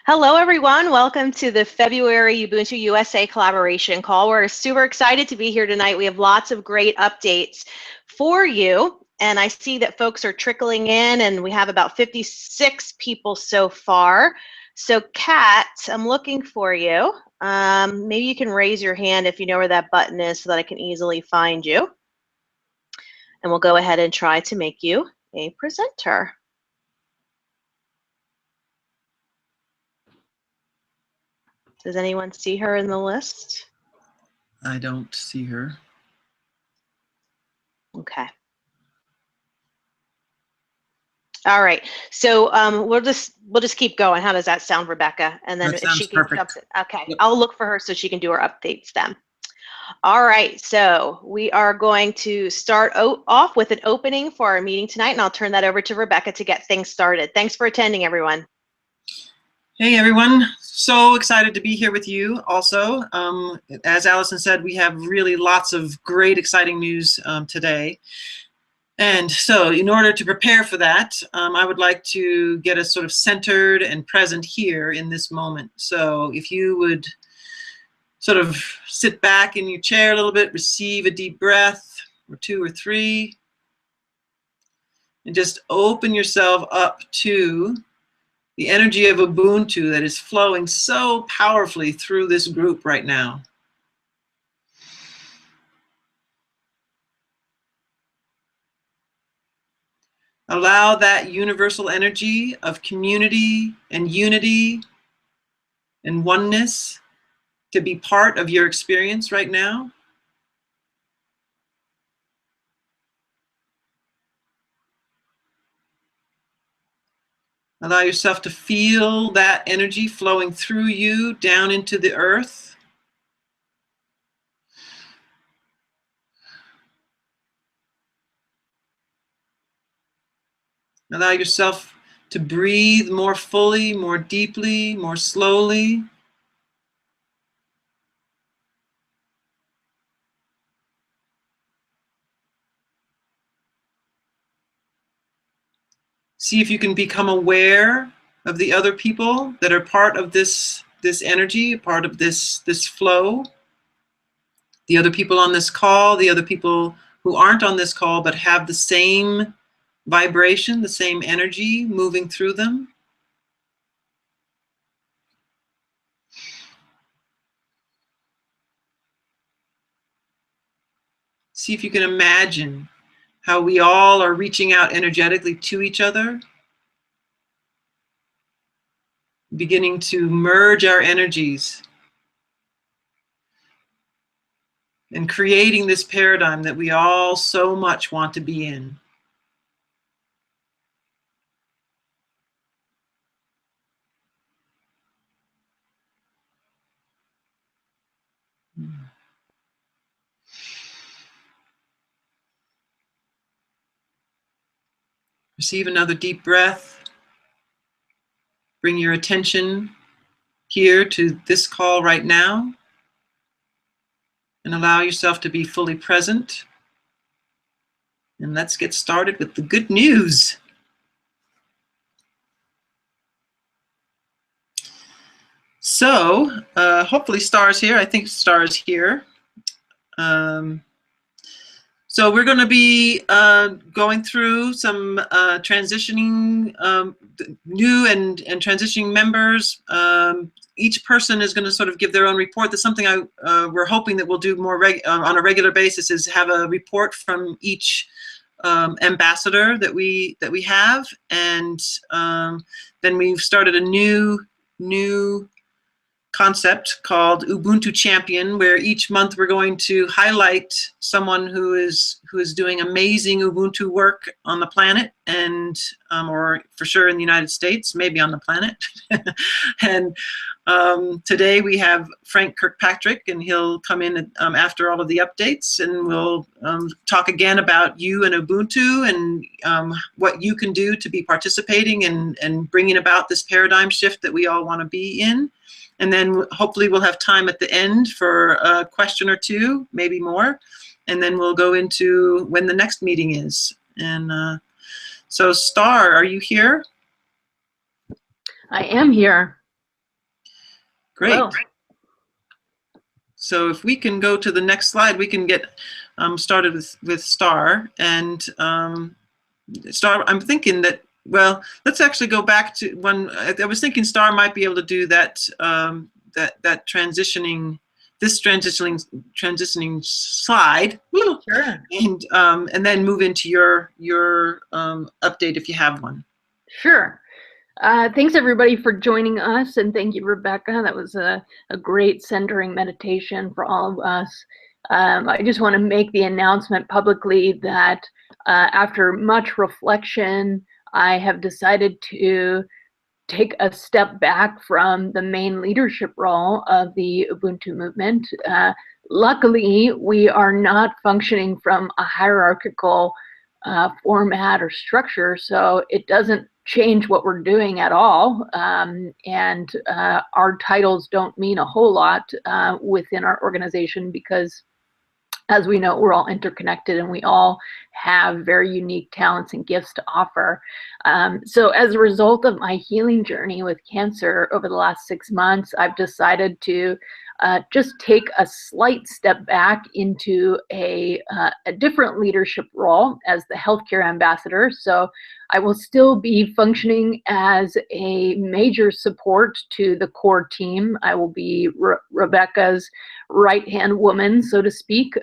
Hello, everyone. Welcome to the February Ubuntu USA collaboration call. We're super excited to be here tonight. We have lots of great updates for you. And I see that folks are trickling in, and we have about 56 people so far. So, Kat, I'm looking for you. Maybe you can raise your hand if you know where that button is so that I can easily find you. And we'll go ahead and try to make you a presenter. Does anyone see her in the list? I don't see her. Okay. All right. So we'll just keep going. How does that sound, Rebecca? And then That if she sounds can perfect. okay, Yep. I'll look for her so she can do her updates then. All right. So we are going to start off with an opening for our meeting tonight, and I'll turn that over to Rebecca to get things started. Thanks for attending, everyone. Hey, everyone. So excited to be here with you also. As Allison said, we have really lots of great, exciting news today. And so in order to prepare for that, I would like to get us sort of centered and present here in this moment. So if you would sort of sit back in your chair a little bit, receive a deep breath or two or three, and just open yourself up to the energy of Ubuntu that is flowing so powerfully through this group right now. Allow that universal energy of community and unity and oneness to be part of your experience right now. Allow yourself to feel that energy flowing through you down into the earth. Allow yourself to breathe more fully, more deeply, more slowly. See if you can become aware of the other people that are part of this energy, part of this flow. The other people on this call, the other people who aren't on this call but have the same vibration, the same energy moving through them. See if you can imagine how we all are reaching out energetically to each other, beginning to merge our energies and creating this paradigm that we all so much want to be in. Receive another deep breath. Bring your attention here to this call right now, and allow yourself to be fully present. And let's get started with the good news. So hopefully Star's here. I think Star's here. So we're going to be going through some transitioning, new and transitioning members. Each person is going to sort of give their own report. That's something we're hoping that we'll do more on a regular basis, is have a report from each ambassador that we have, and then we've started a new concept called Ubuntu Champion, where each month we're going to highlight someone who is doing amazing Ubuntu work on the planet, and or for sure in the United States, maybe on the planet. And today we have Frank Kirkpatrick, and he'll come in after all of the updates, and we'll talk again about you and Ubuntu, and what you can do to be participating and bringing about this paradigm shift that we all want to be in. And then hopefully we'll have time at the end for a question or two, maybe more. And then we'll go into when the next meeting is. And so Star, are you here? I am here. Great. So if we can go to the next slide, we can get started with Star. And Star, I'm thinking that, well, let's actually go back to one. I was thinking Star might be able to do that, that transitioning, this transitioning slide. Sure. And then move into your update if you have one. Sure. Thanks everybody for joining us, and thank you, Rebecca. That was a great centering meditation for all of us. I just want to make the announcement publicly that after much reflection, I have decided to take a step back from the main leadership role of the Ubuntu movement. Luckily, we are not functioning from a hierarchical format or structure, so it doesn't change what we're doing at all, and our titles don't mean a whole lot within our organization, because as we know, we're all interconnected and we all have very unique talents and gifts to offer. So as a result of my healing journey with cancer over the last 6 months, I've decided to just take a slight step back into a different leadership role as the healthcare ambassador. So I will still be functioning as a major support to the core team. I will be Rebecca's right-hand woman, so to speak,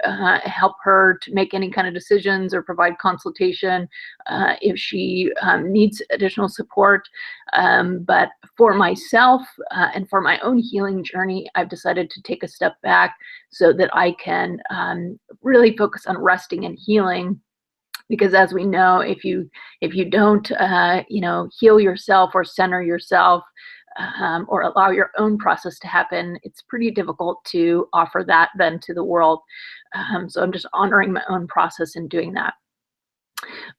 help her to make any kind of decisions or provide consultation if she needs additional support. But for myself and for my own healing journey, I've decided to take a step back so that I can really focus on resting and healing. Because as we know, if you don't heal yourself or center yourself or allow your own process to happen, it's pretty difficult to offer that then to the world. So I'm just honoring my own process in doing that.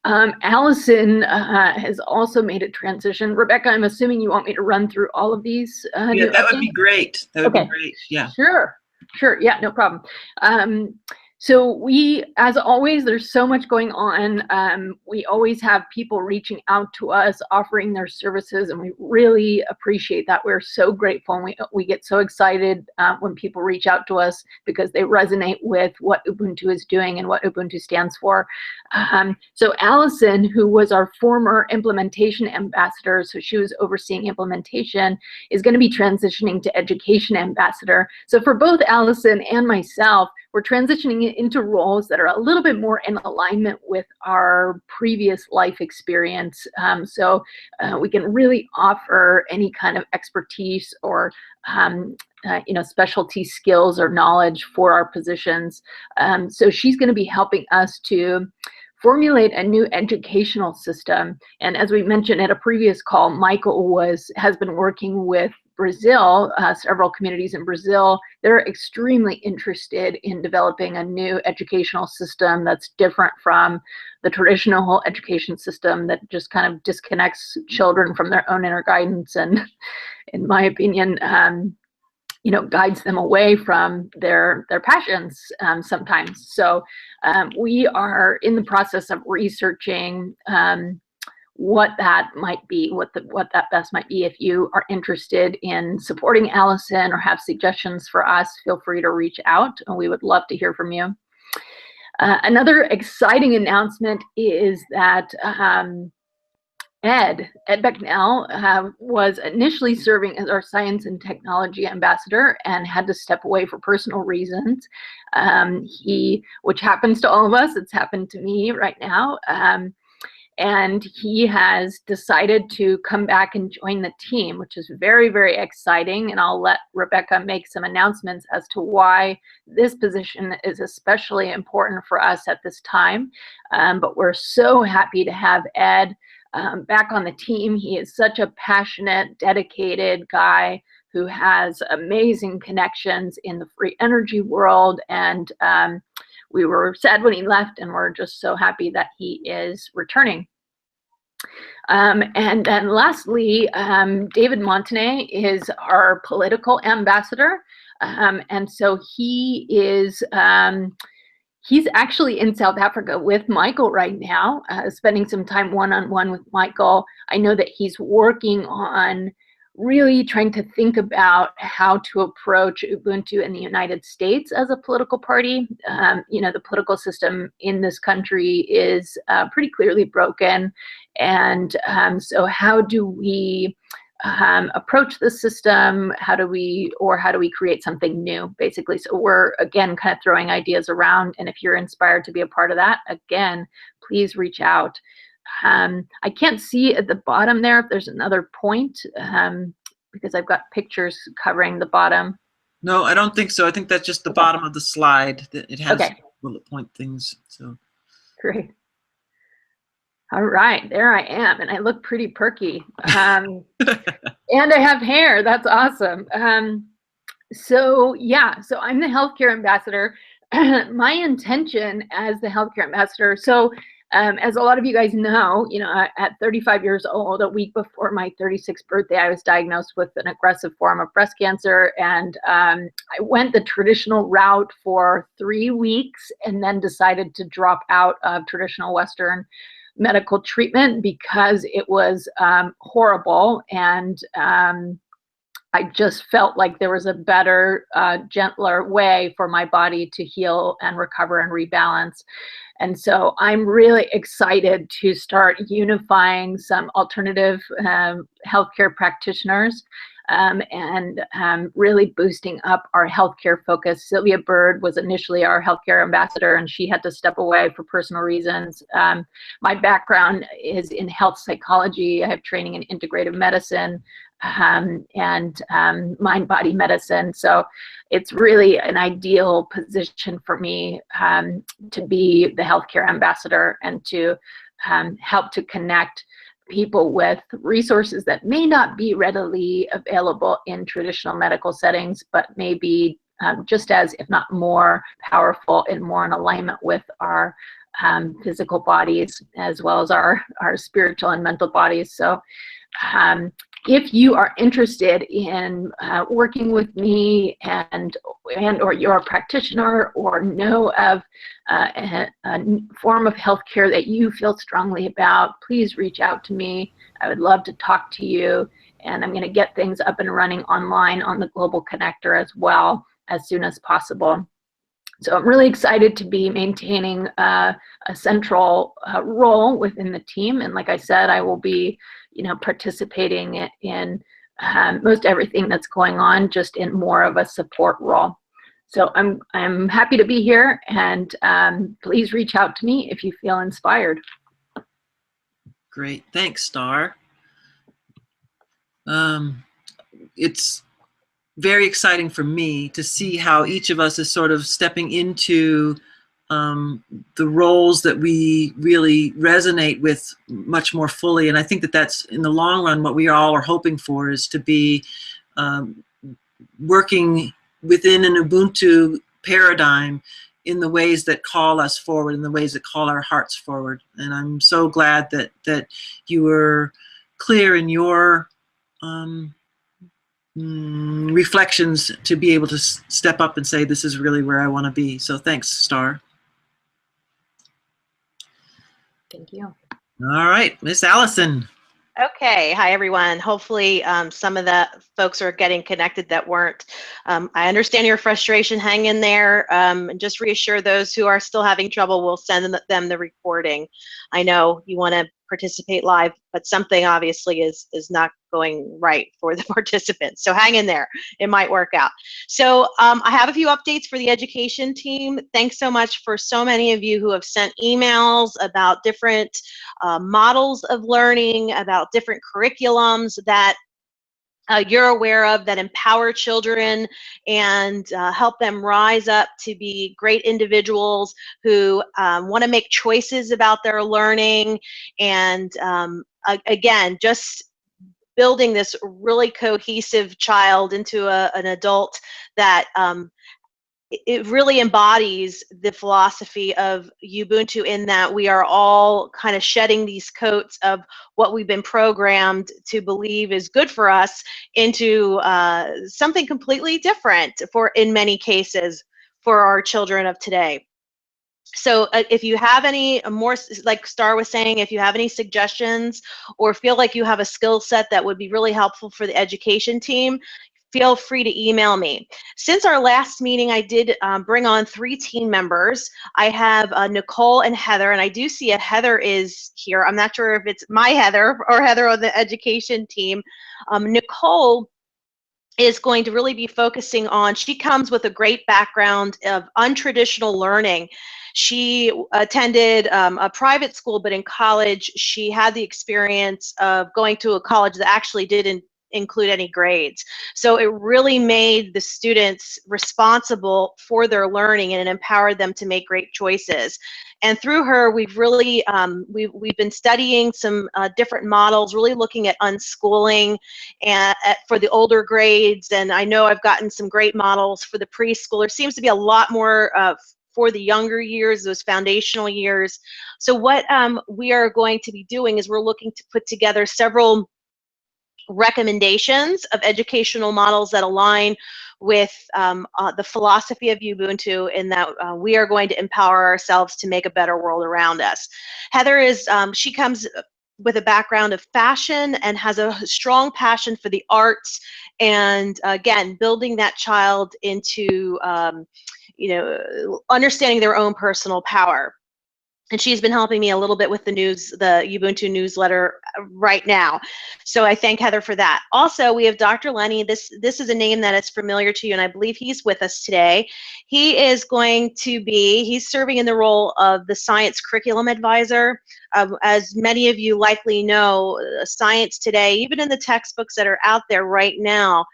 Allison has also made a transition. Rebecca, I'm assuming you want me to run through all of these? Yeah, that would be great. That would be great. Yeah. Sure. Yeah, no problem. So we, as always, there's so much going on. We always have people reaching out to us, offering their services, and we really appreciate that. We're so grateful, and we get so excited when people reach out to us because they resonate with what Ubuntu is doing and what Ubuntu stands for. So Allison, who was our former implementation ambassador, so she was overseeing implementation, is going to be transitioning to education ambassador. So for both Allison and myself, we're transitioning into roles that are a little bit more in alignment with our previous life experience. So we can really offer any kind of expertise or specialty skills or knowledge for our positions. So she's going to be helping us to formulate a new educational system. And as we mentioned at a previous call, Michael has been working with Brazil, several communities in Brazil. They're extremely interested in developing a new educational system that's different from the traditional education system that just kind of disconnects children from their own inner guidance and, in my opinion, guides them away from their passions sometimes. So we are in the process of researching what that might be, what that best might be. If you are interested in supporting Allison or have suggestions for us, feel free to reach out, and we would love to hear from you. Another exciting announcement is that Ed Becknell was initially serving as our science and technology ambassador and had to step away for personal reasons. Which happens to all of us, it's happened to me right now. And he has decided to come back and join the team, which is very, very exciting. And I'll let Rebecca make some announcements as to why this position is especially important for us at this time. But we're so happy to have Ed back on the team. He is such a passionate, dedicated guy who has amazing connections in the free energy world. And we were sad when he left, and we're just so happy that he is returning. And then lastly, David Montenay is our political ambassador. And so he is, he's actually in South Africa with Michael right now, spending some time one-on-one with Michael. I know that he's working on really trying to think about how to approach Ubuntu in the United States as a political party. The political system in this country is pretty clearly broken. And so how do we approach the system? How do we create something new, basically? So we're, again, kind of throwing ideas around. And if you're inspired to be a part of that, again, please reach out. I can't see at the bottom there if there's another point, because I've got pictures covering the bottom. No, I don't think so. I think that's just the bottom of the slide. It has bullet point things. So great. All right, there I am, and I look pretty perky. And I have hair. That's awesome. So I'm the healthcare ambassador. My intention as the healthcare ambassador, as a lot of you guys know, at 35 years old, a week before my 36th birthday, I was diagnosed with an aggressive form of breast cancer. And I went the traditional route for 3 weeks and then decided to drop out of traditional Western medical treatment because it was horrible. And I just felt like there was a better, gentler way for my body to heal and recover and rebalance. And so I'm really excited to start unifying some alternative healthcare practitioners and really boosting up our healthcare focus. Sylvia Bird was initially our healthcare ambassador, and she had to step away for personal reasons. My background is in health psychology. I have training in integrative medicine and mind-body medicine. So it's really an ideal position for me to be the healthcare ambassador and to help to connect people with resources that may not be readily available in traditional medical settings, but may be just as, if not more, powerful and more in alignment with our physical bodies as well as our spiritual and mental bodies. So if you are interested in working with me and or you're a practitioner or know of a form of healthcare that you feel strongly about, please reach out to me. I would love to talk to you, and I'm going to get things up and running online on the Global Connector as well as soon as possible. So I'm really excited to be maintaining a central role within the team. And like I said, I will be, participating in most everything that's going on, just in more of a support role. So I'm happy to be here, and please reach out to me if you feel inspired. Great, thanks, Star. It's very exciting for me to see how each of us is sort of stepping into the roles that we really resonate with much more fully. And I think that that's, in the long run, what we all are hoping for, is to be working within an Ubuntu paradigm in the ways that call us forward, in the ways that call our hearts forward. And I'm so glad that you were clear in your reflections to be able to step up and say, this is really where I want to be. So thanks, Star. Thank you. All right, Miss Allison. Okay, hi everyone. Hopefully some of the folks are getting connected that weren't. I understand your frustration. Hang in there, and just reassure those who are still having trouble. We'll send them the recording. I know you want to participate live, but something obviously is not going right for the participants. So hang in there. It might work out. So I have a few updates for the education team. Thanks so much for so many of you who have sent emails about different models of learning, about different curriculums that you're aware of that empower children and help them rise up to be great individuals who want to make choices about their learning. And again, just building this really cohesive child into an adult that it really embodies the philosophy of Ubuntu, in that we are all kind of shedding these coats of what we've been programmed to believe is good for us into something completely different, in many cases, for our children of today. So if you have any more, like Star was saying, if you have any suggestions or feel like you have a skill set that would be really helpful for the education team, feel free to email me. Since our last meeting, I did bring on 3 team members. I have Nicole and Heather, and I do see a Heather is here. I'm not sure if it's my Heather or Heather on the education team. Nicole is going to really be focusing on, she comes with a great background of untraditional learning. She attended a private school, but in college, she had the experience of going to a college that actually didn't include any grades. So it really made the students responsible for their learning, and it empowered them to make great choices. And through her, we've really, we've been studying some different models, really looking at unschooling and for the older grades. And I know I've gotten some great models for the preschool. There seems to be a lot more for the younger years, those foundational years. So what we are going to be doing is we're looking to put together several recommendations of educational models that align with the philosophy of Ubuntu, in that we are going to empower ourselves to make a better world around us. Heather is, she comes with a background of fashion and has a strong passion for the arts, and again, building that child into you know, understanding their own personal power. And she's been helping me a little bit with the Ubuntu newsletter right now. So I thank Heather for that. Also, we have Dr. Lenny. This is a name that is familiar to you, and I believe he's with us today. He is going to be, he's serving in the role of the science curriculum advisor. As many of you likely know, science today, even in the textbooks that are out there right now,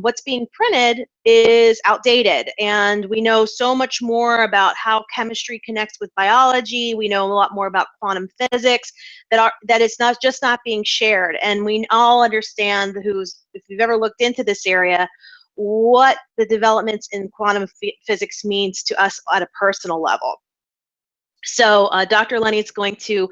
what's being printed is outdated, and we know so much more about how chemistry connects with biology. We know a lot more about quantum physics that it's not being shared. And we all understand, if you've ever looked into this area, what the developments in quantum physics means to us at a personal level. So Dr. Lenny is going to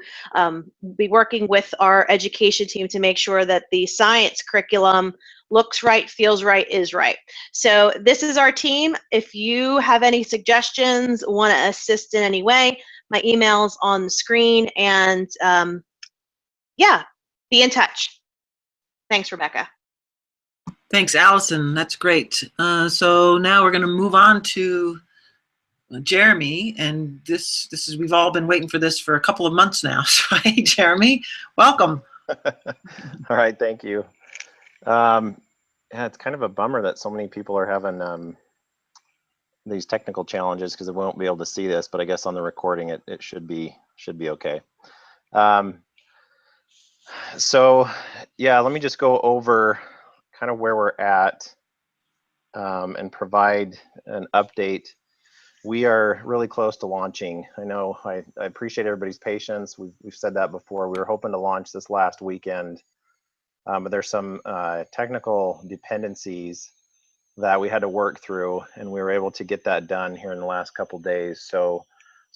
be working with our education team to make sure that the science curriculum looks right, feels right, is right. So this is our team. If you have any suggestions, want to assist in any way, my email's on the screen, and yeah, be in touch. Thanks, Rebecca. Thanks, Allison. That's great. So now we're going to move on to Jeremy, and this is, we've all been waiting for this for a couple of months now. So, hey, Jeremy, welcome. All right, thank you. Yeah, it's kind of a bummer that so many people are having these technical challenges, because they won't be able to see this, but I guess on the recording it should be okay. So yeah, let me just go over kind of where we're at and provide an update. We are really close to launching. I know I appreciate everybody's patience. We've said that before. We were hoping to launch this last weekend, but there's some technical dependencies that we had to work through, and we were able to get that done here in the last couple days. So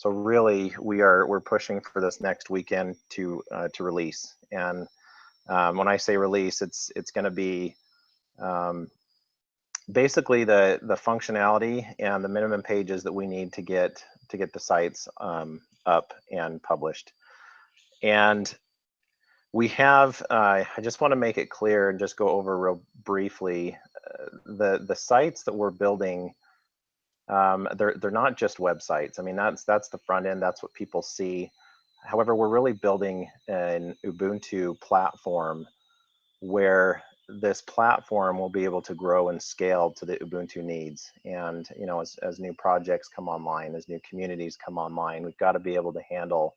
really we're pushing for this next weekend to release. And when I say release, it's going to be basically the functionality and the minimum pages that we need to get the sites up and published. And we have, I just want to make it clear and just go over real briefly, the sites that we're building, they're not just websites. I mean, that's the front end, that's what people see. However, we're really building an Ubuntu platform where this platform will be able to grow and scale to the Ubuntu needs. And you know, as new projects come online, as new communities come online, we've got to be able to handle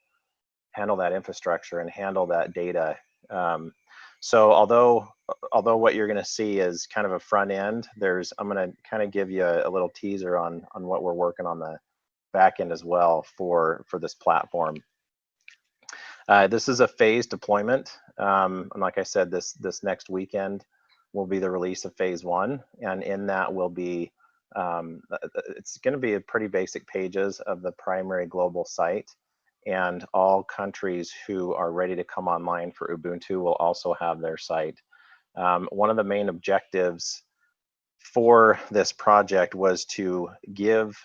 that infrastructure and handle that data. So although what you're going to see is kind of a front end, I'm going to kind of give you a little teaser on what we're working on the back end as well for this platform. This is a phased deployment, and like I said, this next weekend will be the release of phase 1, and in that will be it's going to be a pretty basic pages of the primary global site, and all countries who are ready to come online for Ubuntu will also have their site. One of the main objectives for this project was to give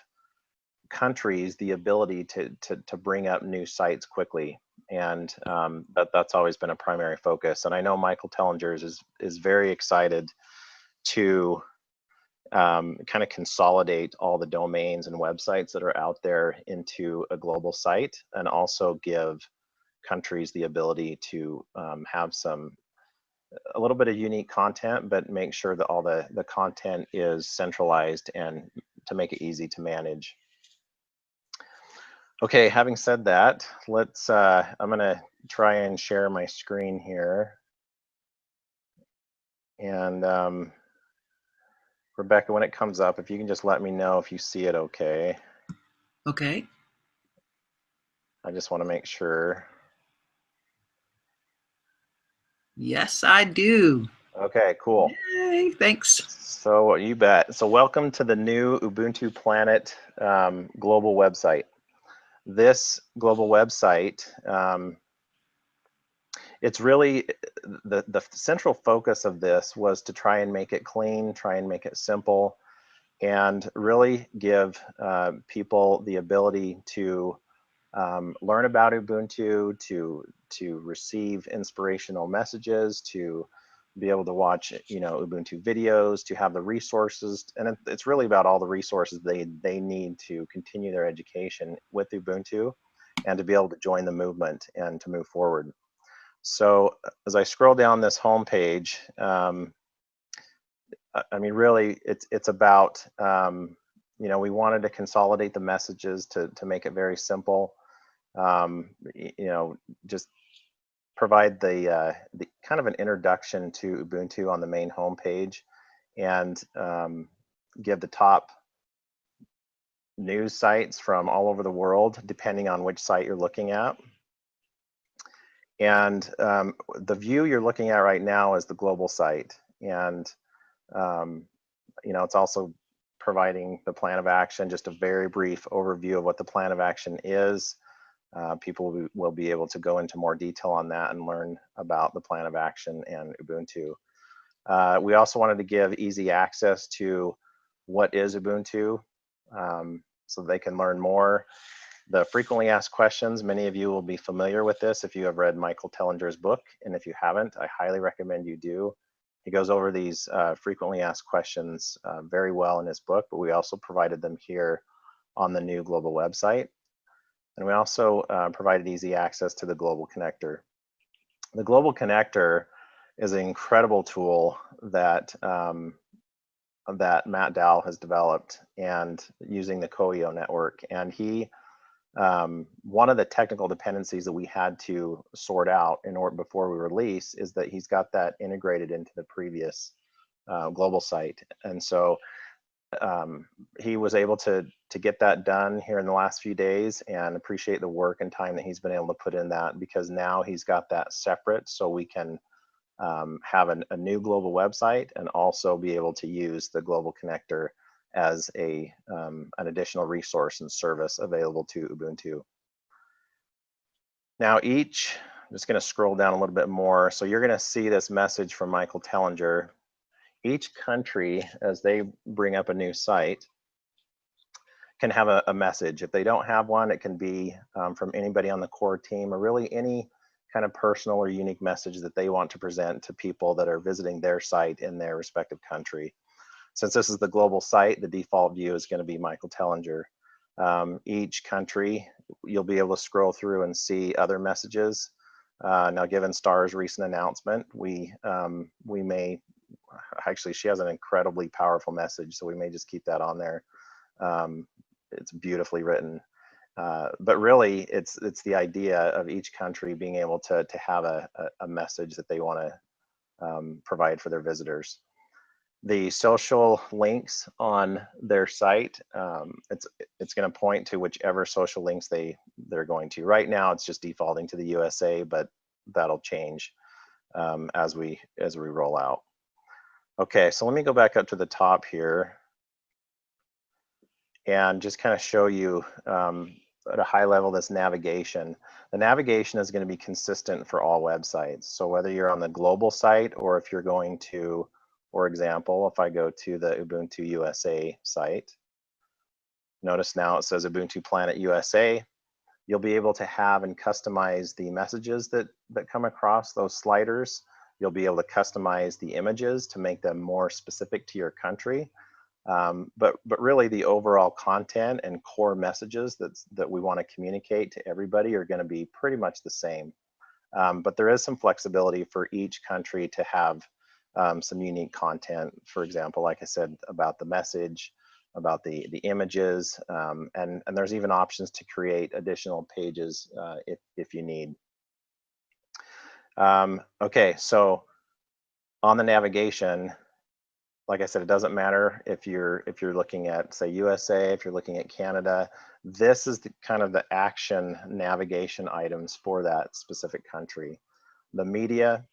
countries the ability to bring up new sites quickly. And that's always been a primary focus. And I know Michael Tellingers is very excited to kind of consolidate all the domains and websites that are out there into a global site, and also give countries the ability to have a little bit of unique content, but make sure that all the content is centralized and to make it easy to manage. Okay, having said that, let's, I'm gonna try and share my screen here. And Rebecca, when it comes up, if you can just let me know if you see it okay. Okay. I just want to make sure. Yes, I do. Okay, cool. Yay, thanks. So you bet. So welcome to the new Ubuntu Planet global website. This global website, it's really, the central focus of this was to try and make it clean, try and make it simple, and really give people the ability to learn about Ubuntu, to receive inspirational messages, to be able to watch, Ubuntu videos, to have the resources. And it's really about all the resources they need to continue their education with Ubuntu and to be able to join the movement and to move forward. So as I scroll down this home page, I mean, really, it's about, we wanted to consolidate the messages to make it very simple. Just provide the kind of an introduction to Ubuntu on the main home page, and give the top news sites from all over the world, depending on which site you're looking at. And the view you're looking at right now is the global site. And, it's also providing the plan of action, just a very brief overview of what the plan of action is. People will be able to go into more detail on that and learn about the plan of action and Ubuntu. We also wanted to give easy access to what is Ubuntu, so they can learn more. The frequently asked questions, many of you will be familiar with this if you have read Michael Tellinger's book, and if you haven't, I highly recommend you do. He goes over these frequently asked questions very well in his book, but we also provided them here on the new global website. And we also provided easy access to the global connector. The global connector is an incredible tool that that Matt Dow has developed, and using the COIO network. And he, one of the technical dependencies that we had to sort out in order before we release is that he's got that integrated into the previous global site. And so he was able to get that done here in the last few days, and appreciate the work and time that he's been able to put in that, because now he's got that separate, so we can have a new global website and also be able to use the global connector as an additional resource and service available to Ubuntu. Now I'm just going to scroll down a little bit more. So you're going to see this message from Michael Tellinger. Each country, as they bring up a new site, can have a message. If they don't have one, it can be from anybody on the core team, or really any kind of personal or unique message that they want to present to people that are visiting their site in their respective country. Since this is the global site, the default view is going to be Michael Tellinger. Each country, you'll be able to scroll through and see other messages. Now, given Star's recent announcement, we may, actually, she has an incredibly powerful message, so we may just keep that on there. It's beautifully written. But really, it's the idea of each country being able to have a message that they want to provide for their visitors. The social links on their site, it's going to point to whichever social links they're going to. Right now, it's just defaulting to the USA, but that'll change as we roll out. Okay, so let me go back up to the top here and just kind of show you at a high level this navigation. The navigation is going to be consistent for all websites. So whether you're on the global site, or if you're going to, for example, if I go to the Ubuntu USA site, Notice now it says Ubuntu Planet USA. You'll be able to have and customize the messages that come across those sliders. You'll be able to customize the images to make them more specific to your country. But really the overall content and core messages that we want to communicate to everybody are going to be pretty much the same. But there is some flexibility for each country to have some unique content. For example, like I said, about the message, about the images, and there's even options to create additional pages if you need. Okay, so on the navigation, like I said, it doesn't matter if you're looking at, say, USA, if you're looking at Canada. This is the kind of the action navigation items for that specific country. The media,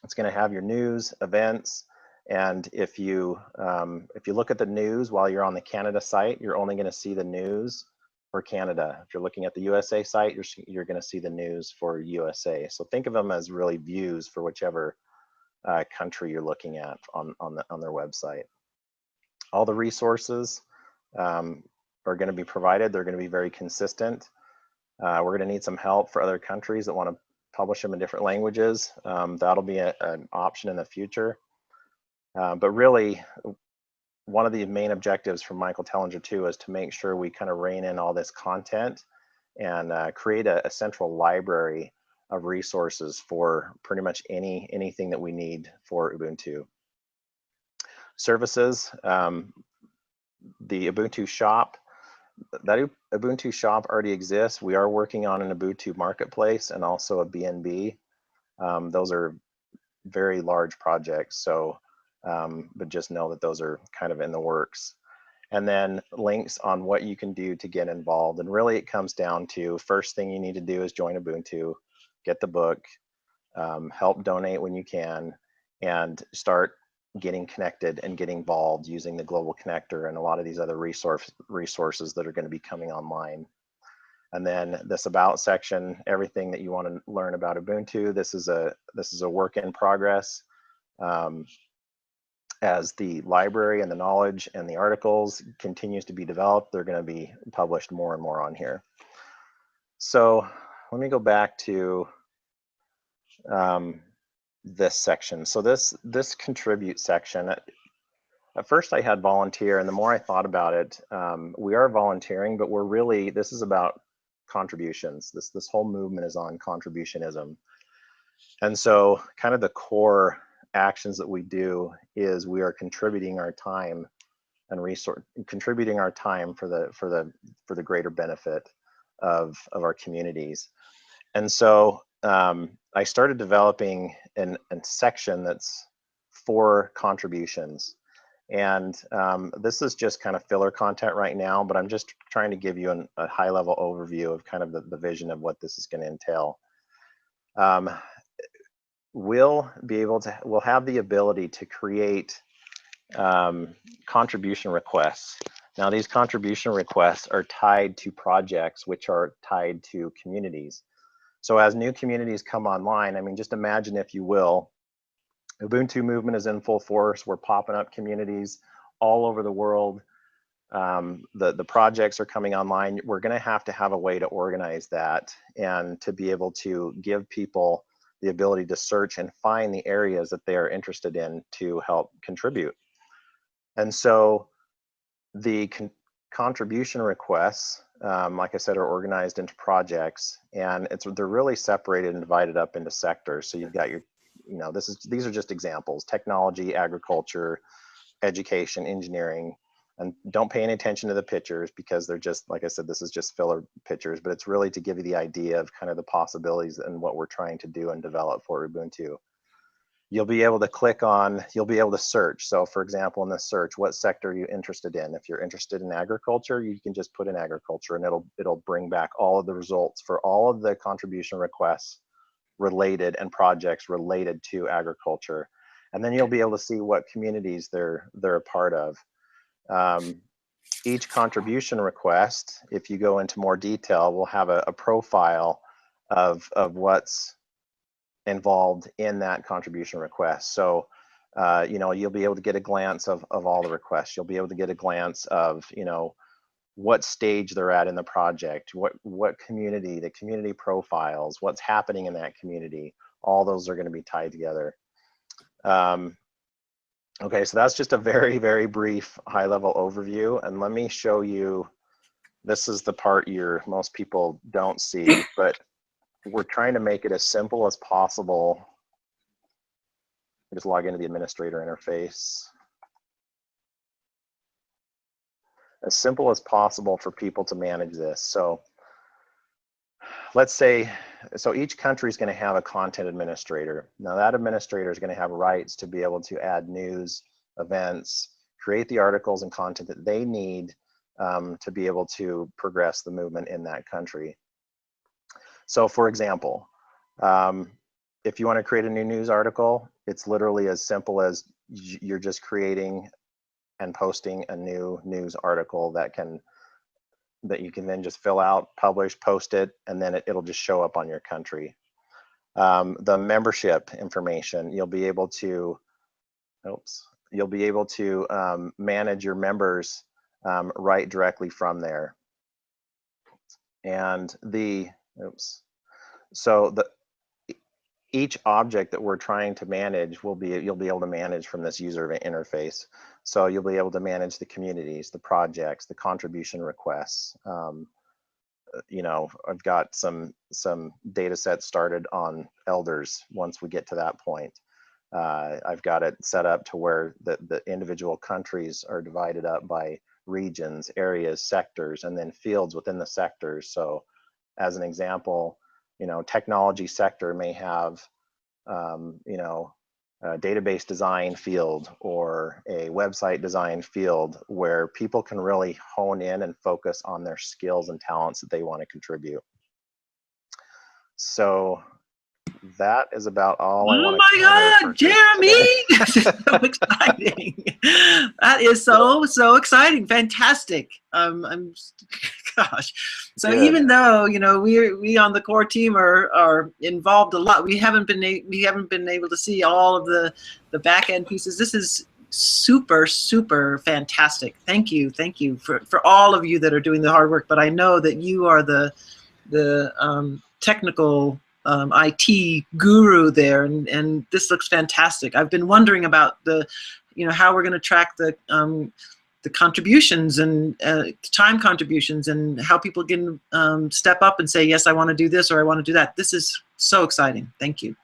it's going to have your news, events, and if you look at the news while you're on the Canada site, you're only going to see the news for Canada. If you're looking at the USA site, you're going to see the news for USA. So think of them as really views for whichever country you're looking at on their website. All the resources are going to be provided. They're going to be very consistent. We're going to need some help for other countries that want to publish them in different languages. That'll be an option in the future. But really, one of the main objectives from Michael Tellinger too is to make sure we kind of rein in all this content and create a central library of resources for pretty much anything that we need for Ubuntu. Services, the Ubuntu shop, that Ubuntu shop already exists. We are working on an Ubuntu marketplace and also a BNB. Those are very large projects, so but just know that those are kind of in the works. And then links on what you can do to get involved. And really it comes down to, first thing you need to do is join Ubuntu, get the book, help donate when you can, and start getting connected and getting involved using the global connector and a lot of these other resources that are going to be coming online. And then this about section, everything that you want to learn about Ubuntu, this is a work in progress. As the library and the knowledge and the articles continues to be developed, they're going to be published more and more on here. So let me go back to this section. So this contribute section, at first I had volunteer, and the more I thought about it, we are volunteering, but this is about contributions. This whole movement is on contributionism. And so kind of the core actions that we do is we are contributing our time and contributing our time for the greater benefit of our communities. And so I started developing a section that's for contributions. And this is just kind of filler content right now, but I'm just trying to give you a high level overview of kind of the vision of what this is going to entail. We'll have the ability to create contribution requests. Now these contribution requests are tied to projects which are tied to communities. So as new communities come online, I mean, just imagine, if you will, Ubuntu movement is in full force. We're popping up communities all over the world. The projects are coming online. We're going to have a way to organize that and to be able to give people the ability to search and find the areas that they are interested in to help contribute. And so the contribution requests, like I said, are organized into projects, and they're really separated and divided up into sectors. So you've got your, these are just examples: technology, agriculture, education, engineering. And don't pay any attention to the pictures because they're just, like I said, this is just filler pictures, but it's really to give you the idea of kind of the possibilities and what we're trying to do and develop for Ubuntu. You'll be able to search. So for example, in this search, what sector are you interested in? If you're interested in agriculture, you can just put in agriculture and it'll bring back all of the results for all of the contribution requests related and projects related to agriculture. And then you'll be able to see what communities they're a part of. Each contribution request, if you go into more detail, will have a profile of what's involved in that contribution request. So, you'll be able to get a glance of all the requests. You'll be able to get a glance of, what stage they're at in the project, what community, the community profiles, what's happening in that community. All those are going to be tied together. Okay, so that's just a very, very brief high-level overview, and let me show you. This is the part most people don't see, but we're trying to make it as simple as possible. Just log into the administrator interface. As simple as possible for people to manage this. So let's say, so each country is going to have a content administrator. Now that administrator is going to have rights to be able to add news, events, create the articles and content that they need to be able to progress the movement in that country. So for example, if you want to create a new news article, it's literally as simple as you're just creating and posting a new news article that you can then just fill out, publish, post it, and then it'll just show up on your country. The membership information, you'll be able to, manage your members right directly from there. And each object that we're trying to manage you'll be able to manage from this user interface. So you'll be able to manage the communities, the projects, the contribution requests. You know, I've got some data sets started on elders once we get to that point. I've got it set up to where the individual countries are divided up by regions, areas, sectors, and then fields within the sectors. So as an example, you know, technology sector may have, you know, a database design field or a website design field where people can really hone in and focus on their skills and talents that they want to contribute. So that is about all I want to cover. Oh my God, Jeremy! This is so exciting. That is so exciting. Fantastic. Gosh. So Good. even though, you know, we on the core team are involved a lot, we haven't been able to see all of the back end pieces. This is super fantastic. Thank you for all of you that are doing the hard work. But I know that you are the technical IT guru there, and this looks fantastic. I've been wondering about how we're going to track the contributions and time contributions, and how people can step up and say, yes, I want to do this, or I want to do that. This is so exciting. Thank you.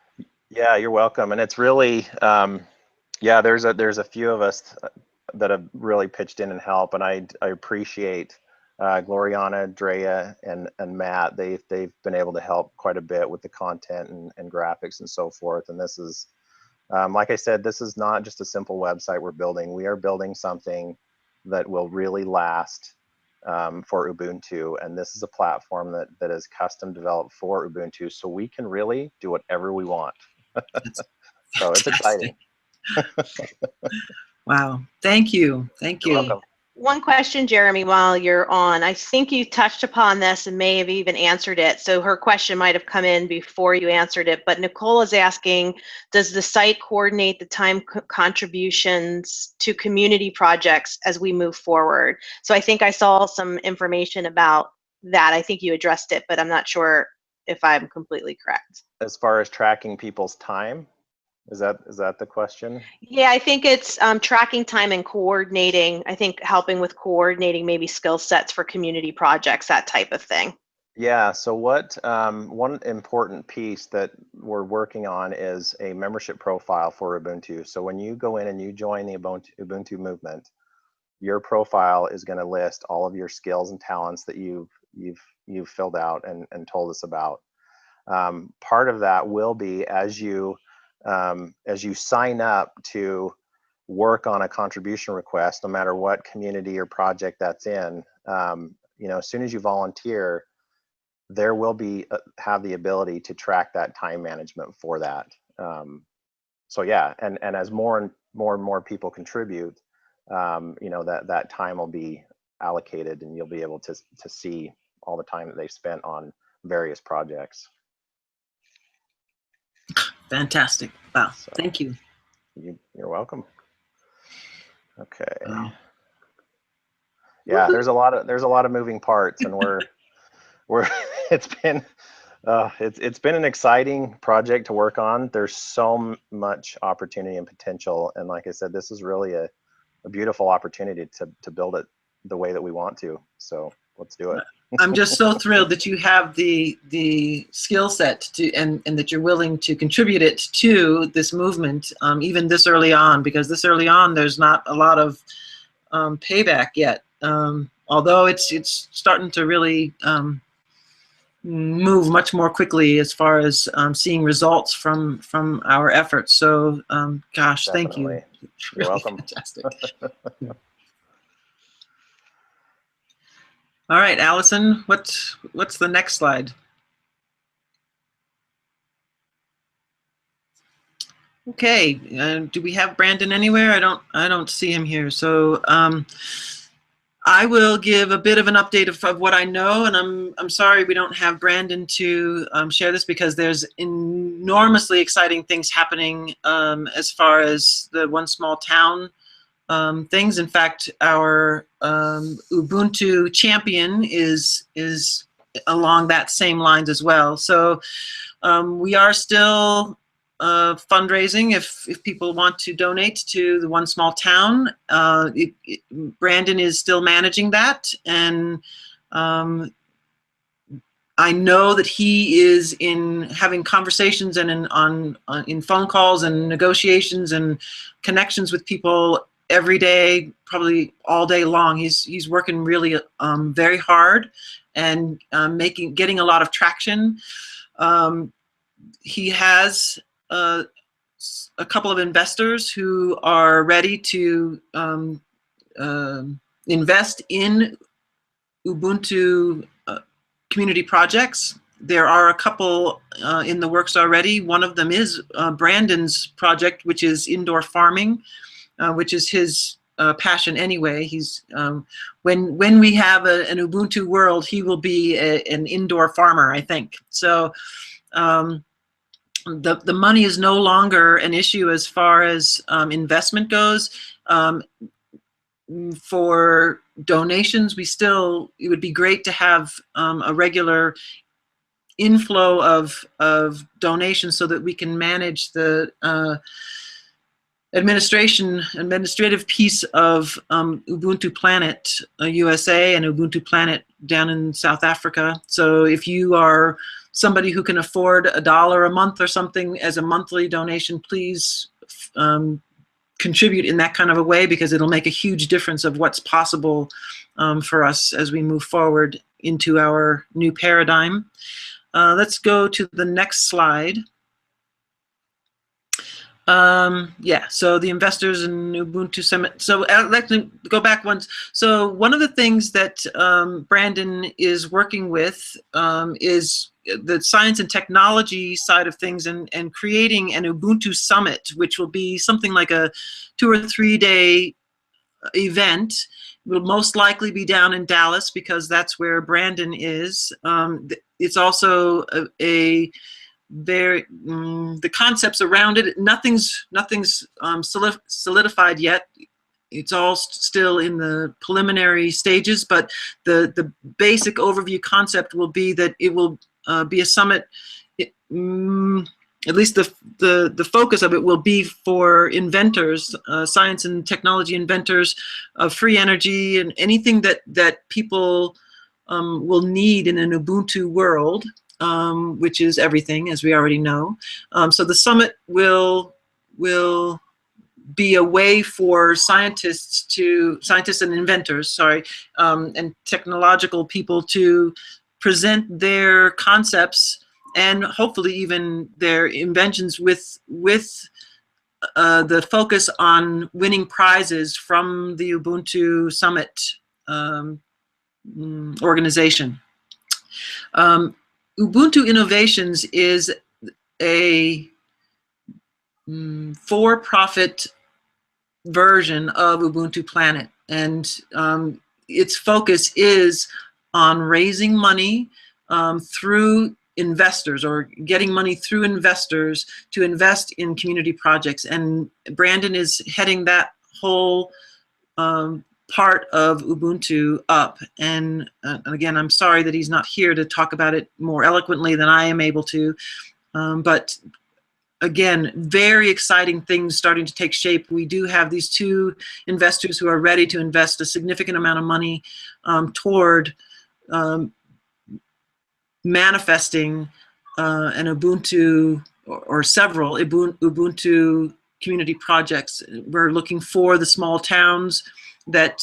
Yeah, you're welcome. And it's really, there's a few of us that have really pitched in and helped, and I appreciate Gloriana, Drea, and Matt. They've been able to help quite a bit with the content and graphics and so forth. And this is, like I said, this is not just a simple website we're building. We are building something that will really last for Ubuntu. And this is a platform that is custom developed for Ubuntu, so we can really do whatever we want. So it's exciting. Wow. Thank you. You're welcome. One question, Jeremy, while you're on. I think you touched upon this and may have even answered it. So her question might have come in before you answered it. But Nicole is asking, does the site coordinate the time contributions to community projects as we move forward? So I think I saw some information about that. I think you addressed it, but I'm not sure if I'm completely correct. As far as tracking people's time? Is that the question? Yeah, I think it's tracking time and coordinating. I think helping with coordinating maybe skill sets for community projects, that type of thing. Yeah, so one important piece that we're working on is a membership profile for Ubuntu. So when you go in and you join the Ubuntu movement, your profile is going to list all of your skills and talents that you've filled out and told us about. Part of that will be as you sign up to work on a contribution request, no matter what community or project that's in, as soon as you volunteer, there will be have the ability to track that time management for that. So yeah, and as more and more people contribute, that time will be allocated, and you'll be able to see all the time that they've spent on various projects. Fantastic. Wow. So, thank you. You're welcome. Okay. Wow. Yeah, there's a lot of moving parts, and we're it's been it's been an exciting project to work on. There's so much opportunity and potential, and like I said, this is really a beautiful opportunity to build it the way that we want to. So let's do it. I'm just so thrilled that you have the skill set to and that you're willing to contribute it to this movement, even this early on, because this early on there's not a lot of payback yet. Although it's starting to really move much more quickly as far as seeing results from our efforts. So gosh, thank you. Definitely. It's You're really welcome. fantastic. All right, Allison, what's the next slide? Okay, do we have Brandon anywhere? I don't see him here. So I will give a bit of an update of what I know, and I'm sorry we don't have Brandon to share this, because there's enormously exciting things happening as far as the One Small Town things. In fact, our Ubuntu champion is along that same lines as well. So we are still fundraising if people want to donate to the One Small Town. Brandon is still managing that, and I know that he is in having conversations and in phone calls and negotiations and connections with people every day, probably all day long. He's working really very hard and getting a lot of traction. He has a couple of investors who are ready to invest in Ubuntu community projects. There are a couple in the works already. One of them is Brandon's project, which is indoor farming, which is his passion anyway. He's when we have an Ubuntu world, he will be an indoor farmer, I think. So the money is no longer an issue as far as investment goes. For donations, it would be great to have a regular inflow of donations so that we can manage the administrative piece of Ubuntu Planet USA and Ubuntu Planet down in South Africa. So if you are somebody who can afford $1 a month or something as a monthly donation, please contribute in that kind of a way, because it'll make a huge difference of what's possible for us as we move forward into our new paradigm. Let's go to the next slide. Yeah, so the investors in Ubuntu Summit. So I'd like to go back once. So one of the things that Brandon is working with is the science and technology side of things, and creating an Ubuntu Summit, which will be something like a 2 or 3 day event. It will most likely be down in Dallas, because that's where Brandon is. It's also the concepts around it, nothing's solidified yet. It's all still in the preliminary stages, but the basic overview concept will be that it will be a summit. At least the focus of it will be for inventors, science and technology inventors of free energy and anything that people will need in an Ubuntu world. Which is everything, as we already know. So the summit will be a way for scientists and inventors, and technological people to present their concepts and hopefully even their inventions with the focus on winning prizes from the Ubuntu Summit organization. Ubuntu Innovations is a for-profit version of Ubuntu Planet, and its focus is on raising money through investors, or getting money through investors to invest in community projects. And Brandon is heading that whole part of Ubuntu up. And again, I'm sorry that he's not here to talk about it more eloquently than I am able to. But again, very exciting things starting to take shape. We do have these two investors who are ready to invest a significant amount of money toward manifesting an Ubuntu or several Ubuntu community projects. We're looking for the small towns that,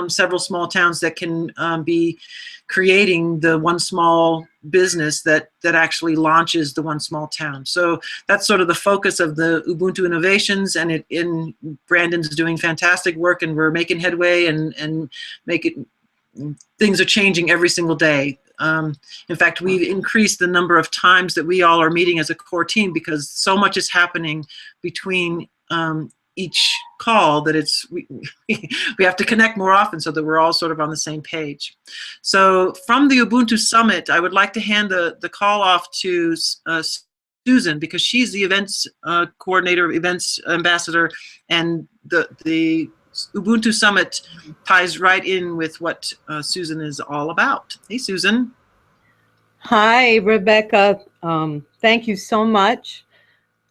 several small towns that can be creating the one small business that actually launches the one small town. So that's sort of the focus of the Ubuntu innovations, and Brandon's doing fantastic work, and we're making headway and things are changing every single day. In fact, we've increased the number of times that we all are meeting as a core team because so much is happening between each call that we have to connect more often so that we're all sort of on the same page. So from the Ubuntu Summit, I would like to hand the call off to Susan, because she's the events coordinator, events ambassador, and the Ubuntu Summit ties right in with what Susan is all about. Hey, Susan. Hi, Rebecca. Thank you so much.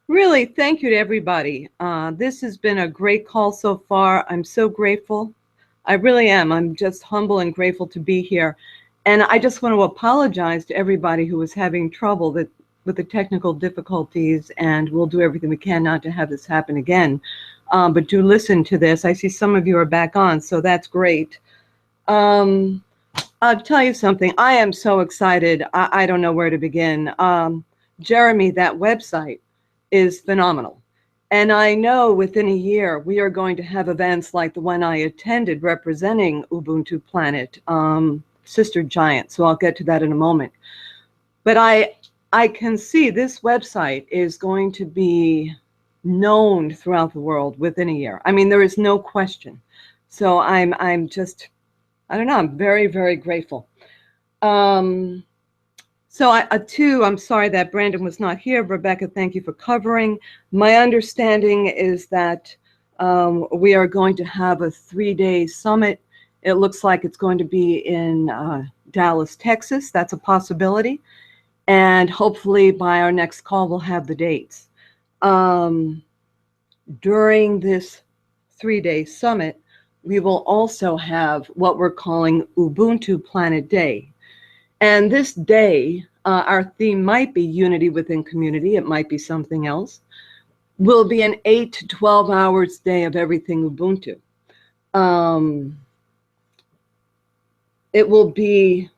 Really, thank you to everybody. This has been a great call so far. I'm so grateful. I really am. I'm just humble and grateful to be here. And I just want to apologize to everybody who was having trouble with the technical difficulties, and we'll do everything we can not to have this happen again. But do listen to this. I see some of you are back on, so that's great. I'll tell you something. I am so excited. I don't know where to begin. Jeremy, that website is phenomenal. And I know within a year, we are going to have events like the one I attended representing Ubuntu Planet, Sister Giant. So I'll get to that in a moment. But I can see this website is going to be known throughout the world within a year. I mean, there is no question. So I'm just, I don't know, I'm very, very grateful. So I'm sorry that Brandon was not here. Rebecca, thank you for covering. My understanding is that we are going to have a 3-day summit. It looks like it's going to be in Dallas, Texas. That's a possibility. And hopefully by our next call, we'll have the dates. During this 3-day summit, we will also have what we're calling Ubuntu Planet Day. And this day, our theme might be unity within community. It might be something else. Will be an 8 to 12 hours day of everything Ubuntu. It will be,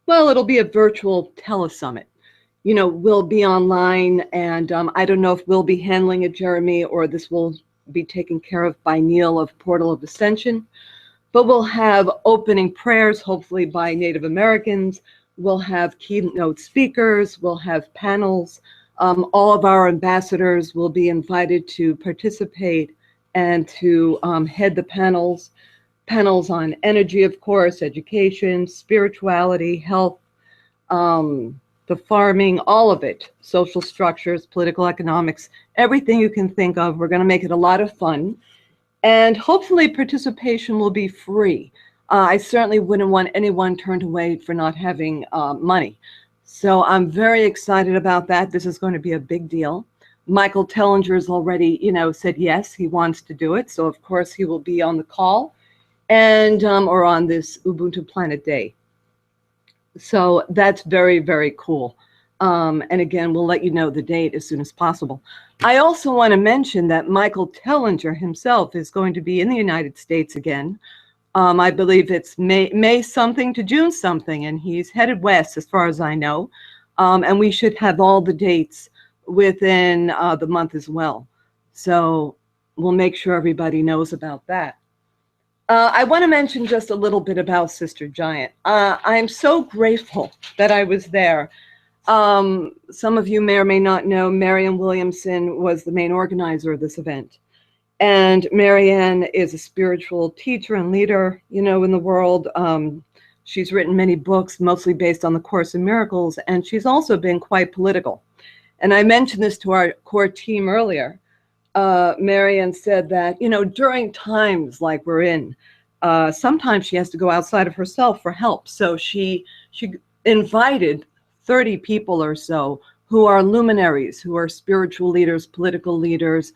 well, it'll be a virtual telesummit. You know, we'll be online, and I don't know if we'll be handling it, Jeremy, or this will be taken care of by Neil of Portal of Ascension. But we'll have opening prayers, hopefully by Native Americans. We'll have keynote speakers. We'll have panels. All of our ambassadors will be invited to participate and to head the panels. Panels on energy, of course, education, spirituality, health, the farming, all of it, social structures, political economics, everything you can think of. We're going to make it a lot of fun. And hopefully participation will be free. I certainly wouldn't want anyone turned away for not having money. So I'm very excited about that. This is going to be a big deal. Michael Tellinger's already, said yes, he wants to do it. So of course he will be on the call and or on this Ubuntu Planet Day. So that's very, very cool. And again, we'll let you know the date as soon as possible. I also want to mention that Michael Tellinger himself is going to be in the United States again. I believe it's May something to June something, and he's headed west as far as I know. And we should have all the dates within the month as well. So we'll make sure everybody knows about that. I want to mention just a little bit about Sister Giant. I'm so grateful that I was there. Some of you may or may not know, Marianne Williamson was the main organizer of this event. And Marianne is a spiritual teacher and leader, in the world. She's written many books, mostly based on the Course in Miracles, and she's also been quite political. And I mentioned this to our core team earlier. Marian said that, during times like we're in, sometimes she has to go outside of herself for help. So she invited 30 people or so who are luminaries, who are spiritual leaders, political leaders,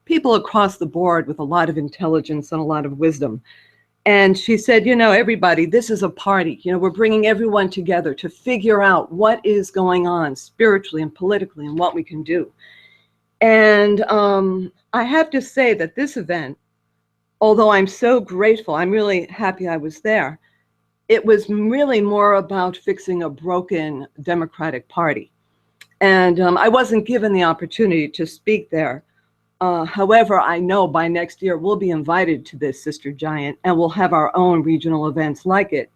people across the board with a lot of intelligence and a lot of wisdom. And she said, everybody, this is a party. We're bringing everyone together to figure out what is going on spiritually and politically and what we can do. And I have to say that this event, although I'm so grateful, I'm really happy I was there, it was really more about fixing a broken Democratic Party. And I wasn't given the opportunity to speak there. However, I know by next year we'll be invited to this Sister Giant and we'll have our own regional events like it.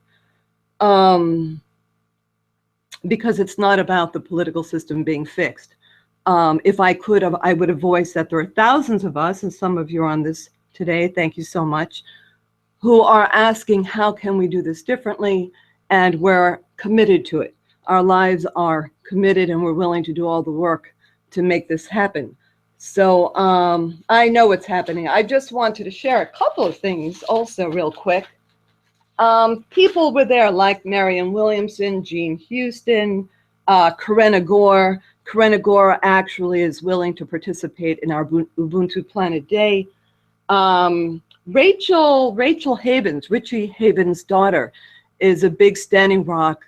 Because it's not about the political system being fixed. If I could have, I would have voiced that there are thousands of us, and some of you are on this today, thank you so much, who are asking how can we do this differently, and we're committed to it. Our lives are committed and we're willing to do all the work to make this happen. So I know what's happening. I just wanted to share a couple of things also real quick. People were there like Marianne Williamson, Jean Houston, Karenna Gore. Karenna Gore actually is willing to participate in our Ubuntu Planet Day. Rachel Havens, Richie Havens' daughter, is a big Standing Rock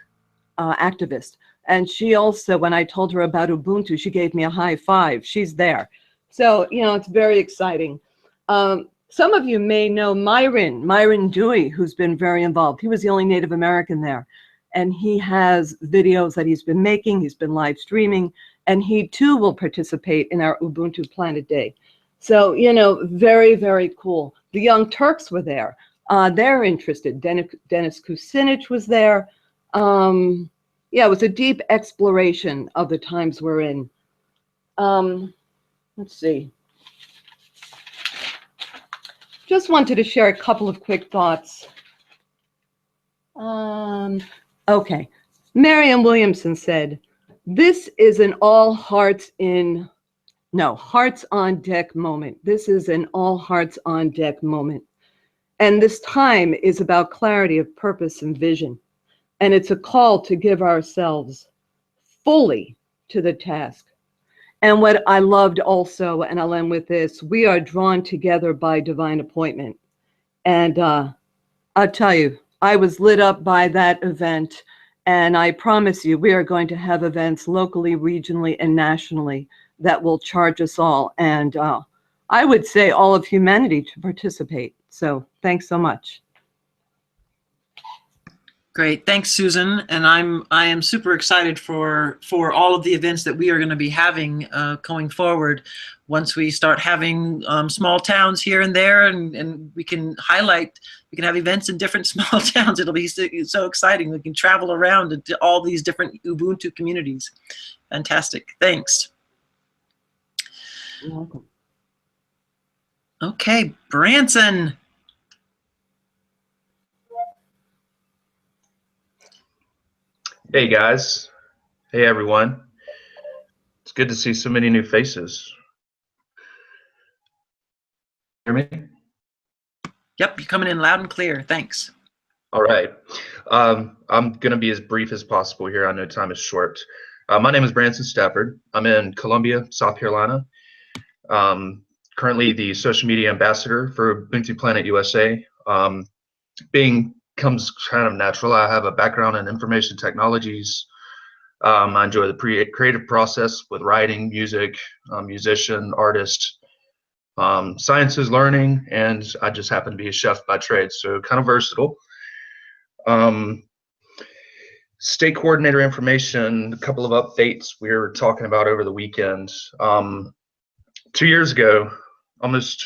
activist. And she also, when I told her about Ubuntu, she gave me a high five. She's there. So, it's very exciting. Some of you may know Myron Dewey, who's been very involved. He was the only Native American there. And he has videos that he's been making. He's been live streaming. And he, too, will participate in our Ubuntu Planet Day. So, very, very cool. The Young Turks were there. They're interested. Dennis Kucinich was there. Yeah, it was a deep exploration of the times we're in. Let's see. Just wanted to share a couple of quick thoughts. Okay. Marianne Williamson said, this is an hearts on deck moment. This is an all hearts on deck moment. And this time is about clarity of purpose and vision. And it's a call to give ourselves fully to the task. And what I loved also, and I'll end with this, we are drawn together by divine appointment. And I'll tell you, I was lit up by that event. And I promise you, we are going to have events locally, regionally, and nationally that will charge us all. And I would say all of humanity to participate. So thanks so much. Great, thanks, Susan. And I am super excited for all of the events that we are going to be having going forward. Once we start having small towns here and there, and we can have events in different small towns. It'll be so exciting. We can travel around into all these different Ubuntu communities. Fantastic, thanks. You're welcome. Okay, Branson. Hey guys, hey everyone. It's good to see so many new faces. Hear me? Yep, you're coming in loud and clear, thanks. All right, I'm gonna be as brief as possible here. I know time is short. My name is Branson Stafford. I'm in Columbia, South Carolina. Currently the social media ambassador for Ubuntu Planet USA. Comes kind of natural. I have a background in information technologies. I enjoy the creative process with writing, music, musician, artist, sciences, learning, and I just happen to be a chef by trade, so kind of versatile. State coordinator information, a couple of updates we were talking about over the weekend. 2 years ago, almost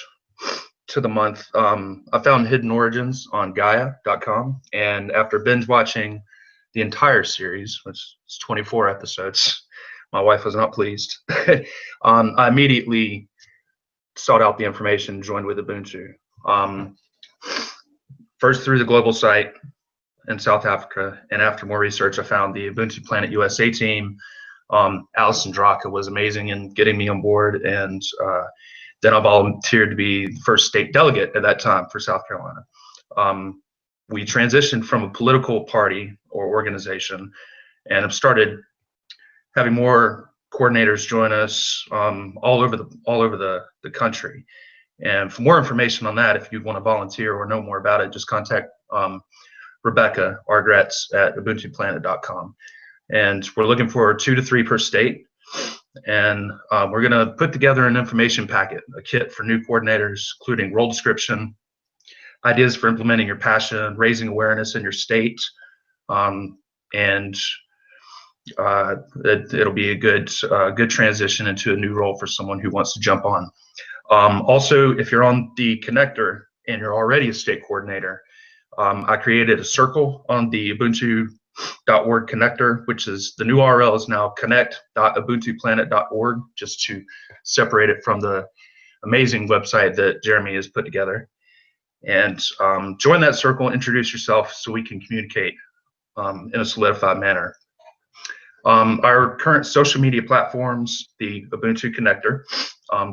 to the month, I found Hidden Origins on Gaia.com, and after binge watching the entire series, which is 24 episodes, my wife was not pleased. I immediately sought out the information, joined with Ubuntu. First through the global site in South Africa, and after more research, I found the Ubuntu Planet USA team Allison Draka was amazing in getting me on board, and then I volunteered to be the first state delegate at that time for South Carolina. We transitioned from a political party or organization, and have started having more coordinators join us all over the country. And for more information on that, if you want to volunteer or know more about it, just contact Rebecca Argretz at ubuntuplanet.com. And we're looking for 2 to 3 per state. And we're going to put together an information packet, a kit for new coordinators, including role description, ideas for implementing your passion, raising awareness in your state, and it'll be a good transition into a new role for someone who wants to jump on. Also, if you're on the connector and you're already a state coordinator, I created a circle on the Ubuntu.org connector, which is the new URL is now connect.ubuntuplanet.org, just to separate it from the amazing website that Jeremy has put together. And join that circle, introduce yourself so we can communicate in a solidified manner. Our current social media platforms, the Ubuntu connector,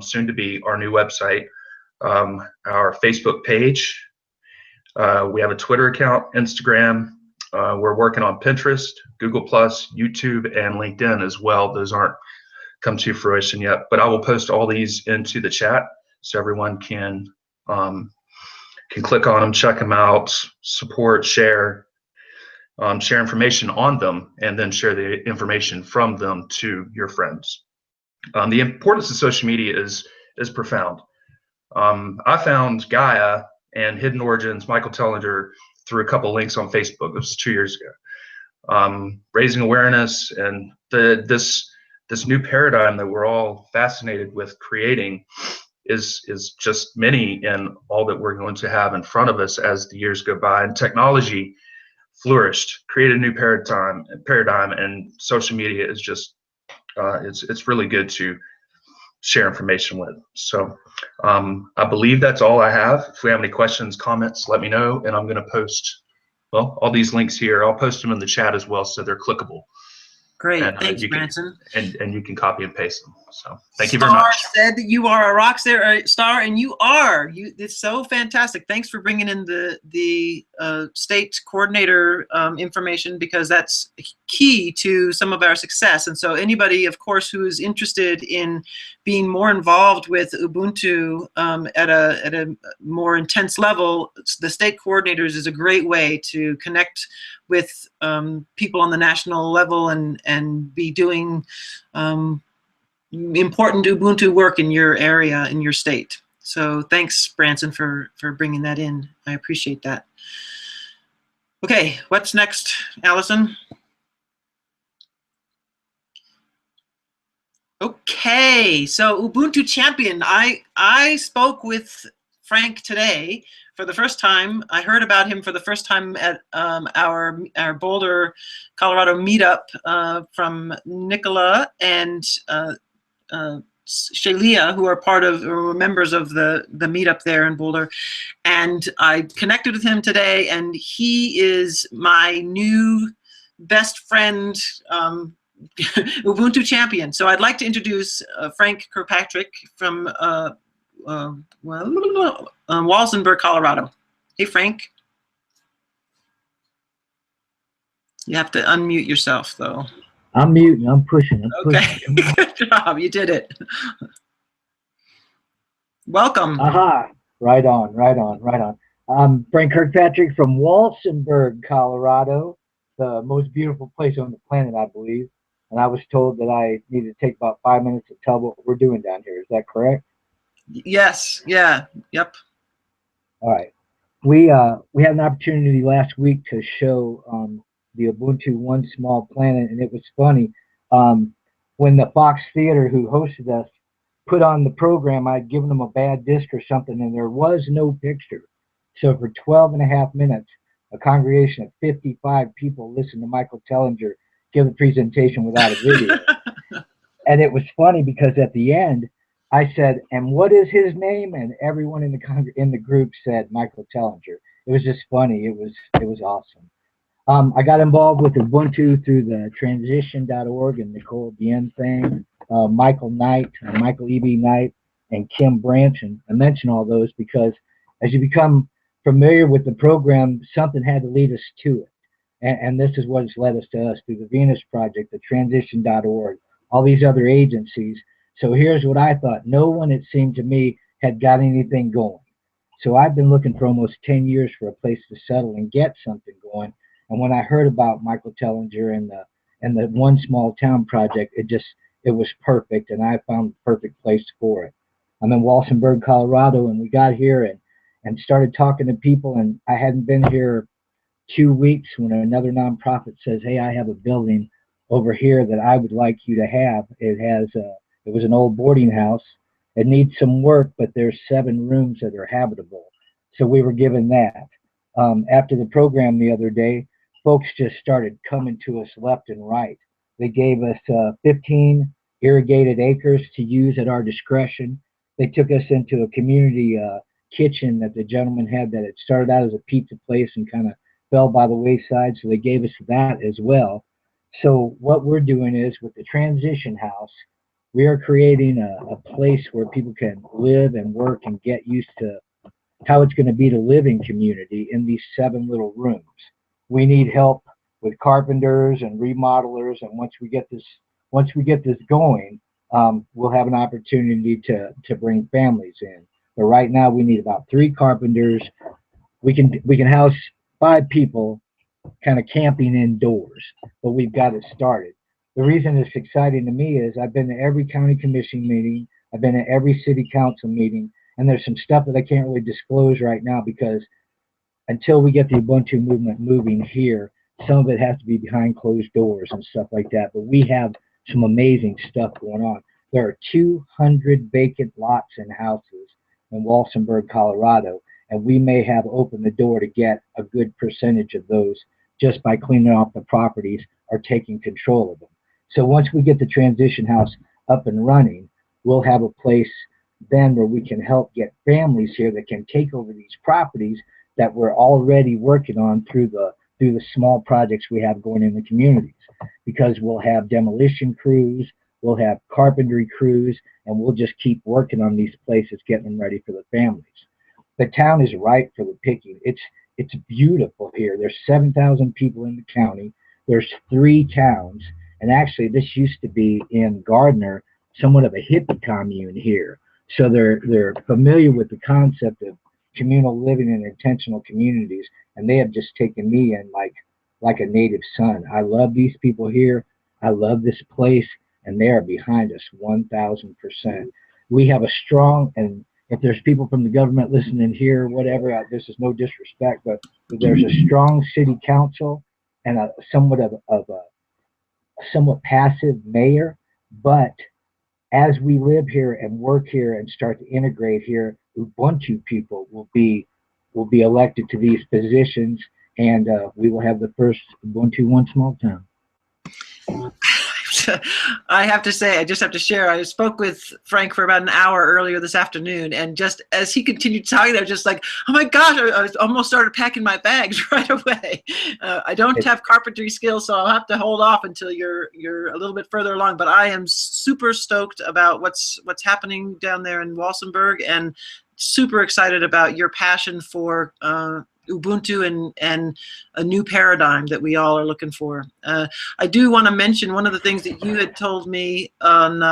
soon to be our new website, our Facebook page. We have a Twitter account, Instagram. We're working on Pinterest, Google+, YouTube, and LinkedIn as well. Those aren't come to fruition yet, but I will post all these into the chat so everyone can click on them, check them out, support, share information on them, and then share the information from them to your friends. The importance of social media is profound. I found Gaia and Hidden Origins, Michael Tellinger, through a couple links on Facebook. It was 2 years ago. Raising awareness and this new paradigm that we're all fascinated with creating is just many in all that we're going to have in front of us as the years go by. And technology flourished, created a new paradigm, and social media is just it's really good to share information with. So I believe that's all I have. If we have any questions, comments, let me know, and I'm going to post all these links here. I'll post them in the chat as well, so they're clickable. Great, and, thanks, Branson. And you can copy and paste them. So thank you very much. Star said that you are a rock star, and you are. It's so fantastic. Thanks for bringing in the state coordinator information, because that's key to some of our success. And so anybody, of course, who is interested in being more involved with Ubuntu at a more intense level, the state coordinators is a great way to connect with people on the national level and be doing important Ubuntu work in your area, in your state. So thanks, Branson, for bringing that in. I appreciate that. Okay, what's next, Allison? Okay, so Ubuntu champion. I spoke with Frank today for the first time. I heard about him for the first time at our Boulder, Colorado meetup from Nicola and Shalia, who are members of the meetup there in Boulder. And I connected with him today, and he is my new best friend, Ubuntu champion. So I'd like to introduce Frank Kirkpatrick from Walsenburg, Colorado. Hey, Frank. You have to unmute yourself, though. I'm muting. I'm pushing. Okay. Good job. You did it. Welcome. Aha. Right on. Right on. Right on. I'm Frank Kirkpatrick from Walsenburg, Colorado, the most beautiful place on the planet, I believe. And I was told that I needed to take about 5 minutes to tell what we're doing down here. Is that correct? Yes. Yeah. Yep. All right. We had an opportunity last week to show the Ubuntu One Small Planet, and it was funny. When the Fox Theater, who hosted us, put on the program, I'd given them a bad disc or something, and there was no picture. So for 12.5 minutes, a congregation of 55 people listened to Michael Tellinger give a presentation without a video. And it was funny because at the end, I said, "And what is his name?" And everyone in the group said Michael Tellinger. It was just funny. It was awesome. I got involved with Ubuntu through the transition.org and Nicole Bien thing, Michael Knight, Michael E.B. Knight, and Kim Branch. And I mention all those because as you become familiar with the program, something had to lead us to it. And this is what has led us to us through the Venus Project, the transition.org, all these other agencies. So here's what I thought. No one, it seemed to me, had got anything going. So I've been looking for almost 10 years for a place to settle and get something going. And when I heard about Michael Tellinger and the One Small Town project, it was perfect, and I found the perfect place for it. I'm in Walsenburg, Colorado, and we got here and started talking to people, and I hadn't been here 2 weeks when another nonprofit says, "Hey, I have a building over here that I would like you to have. It was an old boarding house. It needs some work, but there's 7 rooms that are habitable." So we were given that. After the program the other day, folks just started coming to us left and right. They gave us 15 irrigated acres to use at our discretion. They took us into a community kitchen that the gentleman had that had started out as a pizza place and kind of fell by the wayside, so they gave us that as well. So what we're doing is with the transition house, we are creating a place where people can live and work and get used to how it's going to be to live in community in these 7 little rooms. We need help with carpenters and remodelers, and once we get this going, we'll have an opportunity to bring families in. But right now we need about 3 carpenters. We can house 5 people kind of camping indoors, but we've got it started. The reason it's exciting to me is I've been to every county commission meeting, I've been to every city council meeting, and there's some stuff that I can't really disclose right now because until we get the Ubuntu movement moving here, some of it has to be behind closed doors and stuff like that. But we have some amazing stuff going on. There are 200 vacant lots and houses in Walsenburg, Colorado, and we may have opened the door to get a good percentage of those just by cleaning off the properties or taking control of them. So once we get the transition house up and running, we'll have a place then where we can help get families here that can take over these properties that we're already working on through the small projects we have going in the communities, because we'll have demolition crews, we'll have carpentry crews, and we'll just keep working on these places, getting them ready for the families. The town is ripe for the picking. It's beautiful here. There's 7,000 people in the county. There's 3 towns, and actually this used to be in Gardner, somewhat of a hippie commune here. So they're familiar with the concept of communal living and intentional communities, and they have just taken me in like a native son. I love these people here. I love this place, and they are behind us 1,000%. We have a strong, and if there's people from the government listening here, whatever, this is no disrespect, but there's a strong city council and a somewhat passive mayor. But as we live here and work here and start to integrate here, Ubuntu people will be elected to these positions, and we will have the first Ubuntu One Small Town. I have to say, I just have to share, I spoke with Frank for about an hour earlier this afternoon, and just as he continued talking, I was just like, oh my gosh, I almost started packing my bags right away. I don't have carpentry skills, so I'll have to hold off until you're a little bit further along, but I am super stoked about what's happening down there in Walsenburg, and super excited about your passion for Ubuntu and a new paradigm that we all are looking for. I do want to mention one of the things that you had told me on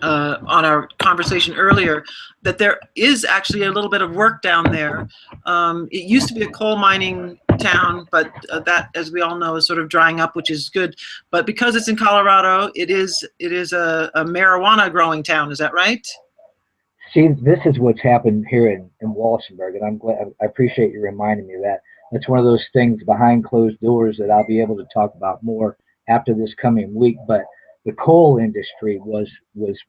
our conversation earlier, that there is actually a little bit of work down there. It used to be a coal mining town, but that, as we all know, is sort of drying up, which is good. But because it's in Colorado, it is a marijuana growing town. Is that right? See, this is what's happened here in Walsenburg, and I'm glad. I appreciate you reminding me of that. That's one of those things behind closed doors that I'll be able to talk about more after this coming week. But the coal industry was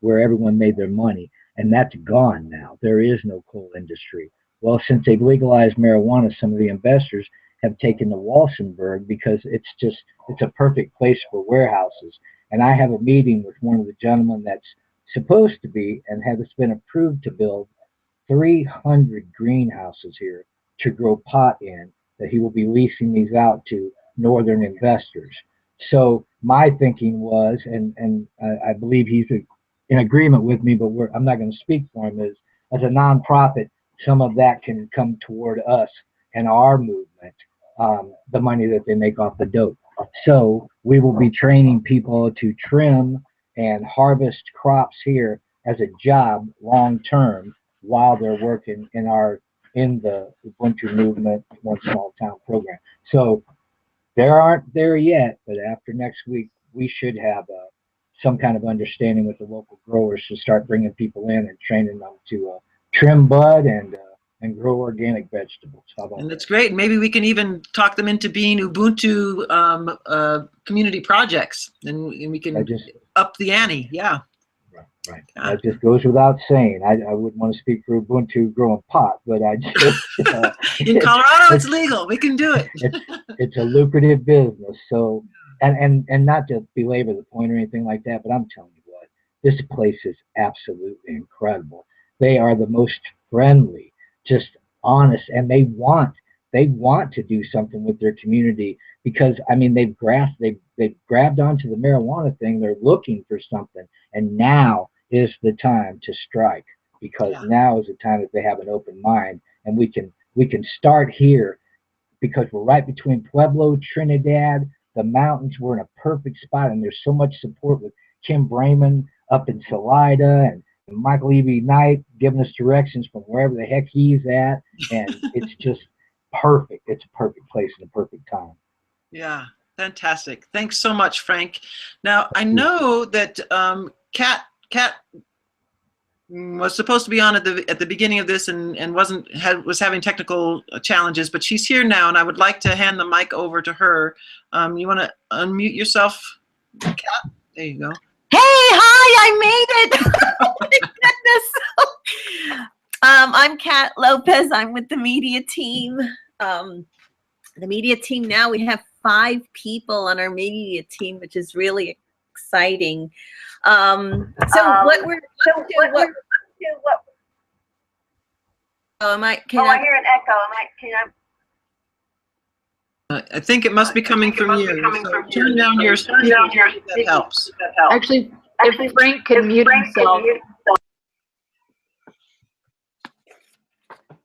where everyone made their money, and that's gone now. There is no coal industry. Well, since they've legalized marijuana, some of the investors have taken to Walsenburg because it's a perfect place for warehouses. And I have a meeting with one of the gentlemen that's supposed to be and has been approved to build 300 greenhouses here to grow pot in that he will be leasing these out to northern investors. So my thinking was, and I believe he's in agreement with me, but I'm not going to speak for him, is as a nonprofit, some of that can come toward us and our movement, the money that they make off the dope. So we will be training people to trim and harvest crops here as a job long term while they're working in the Ubuntu movement One Small Town program. So they aren't there yet, but after next week we should have some kind of understanding with the local growers to start bringing people in and training them to trim bud and grow organic vegetables. How about And that? that's great. Maybe we can even talk them into being Ubuntu community projects, and we can up the ante. Yeah. Right. That just goes without saying. I wouldn't want to speak for Ubuntu growing pot, but I just in Colorado it's legal. We can do it. It's a lucrative business. So and not to belabor the point or anything like that, but I'm telling you what, this place is absolutely incredible. They are the most friendly, just honest, and they want to do something with their community because I mean they've grabbed onto the marijuana thing. They're looking for something, and now is the time to strike, because now is the time that they have an open mind, and we can start here because we're right between Pueblo, Trinidad, the mountains. We're in a perfect spot, and there's so much support with Kim Brayman up in Salida and Michael E.B. Knight giving us directions from wherever the heck he's at, and it's just perfect. It's a perfect place and a perfect time. Yeah, fantastic. Thanks so much, Frank. Now I know that Kat was supposed to be on at the beginning of this and was having technical challenges, but she's here now, and I would like to hand the mic over to her. You want to unmute yourself, Kat? There you go. Hey, hi! I made it. Oh my goodness. I'm Kat Lopez. I'm with the media team. The media team now, we have 5 people on our media team, which is really exciting. What we're up to, I hear an echo. I think it must be coming from you. So turn down your speaker. That helps. Actually, if Frank could mute himself.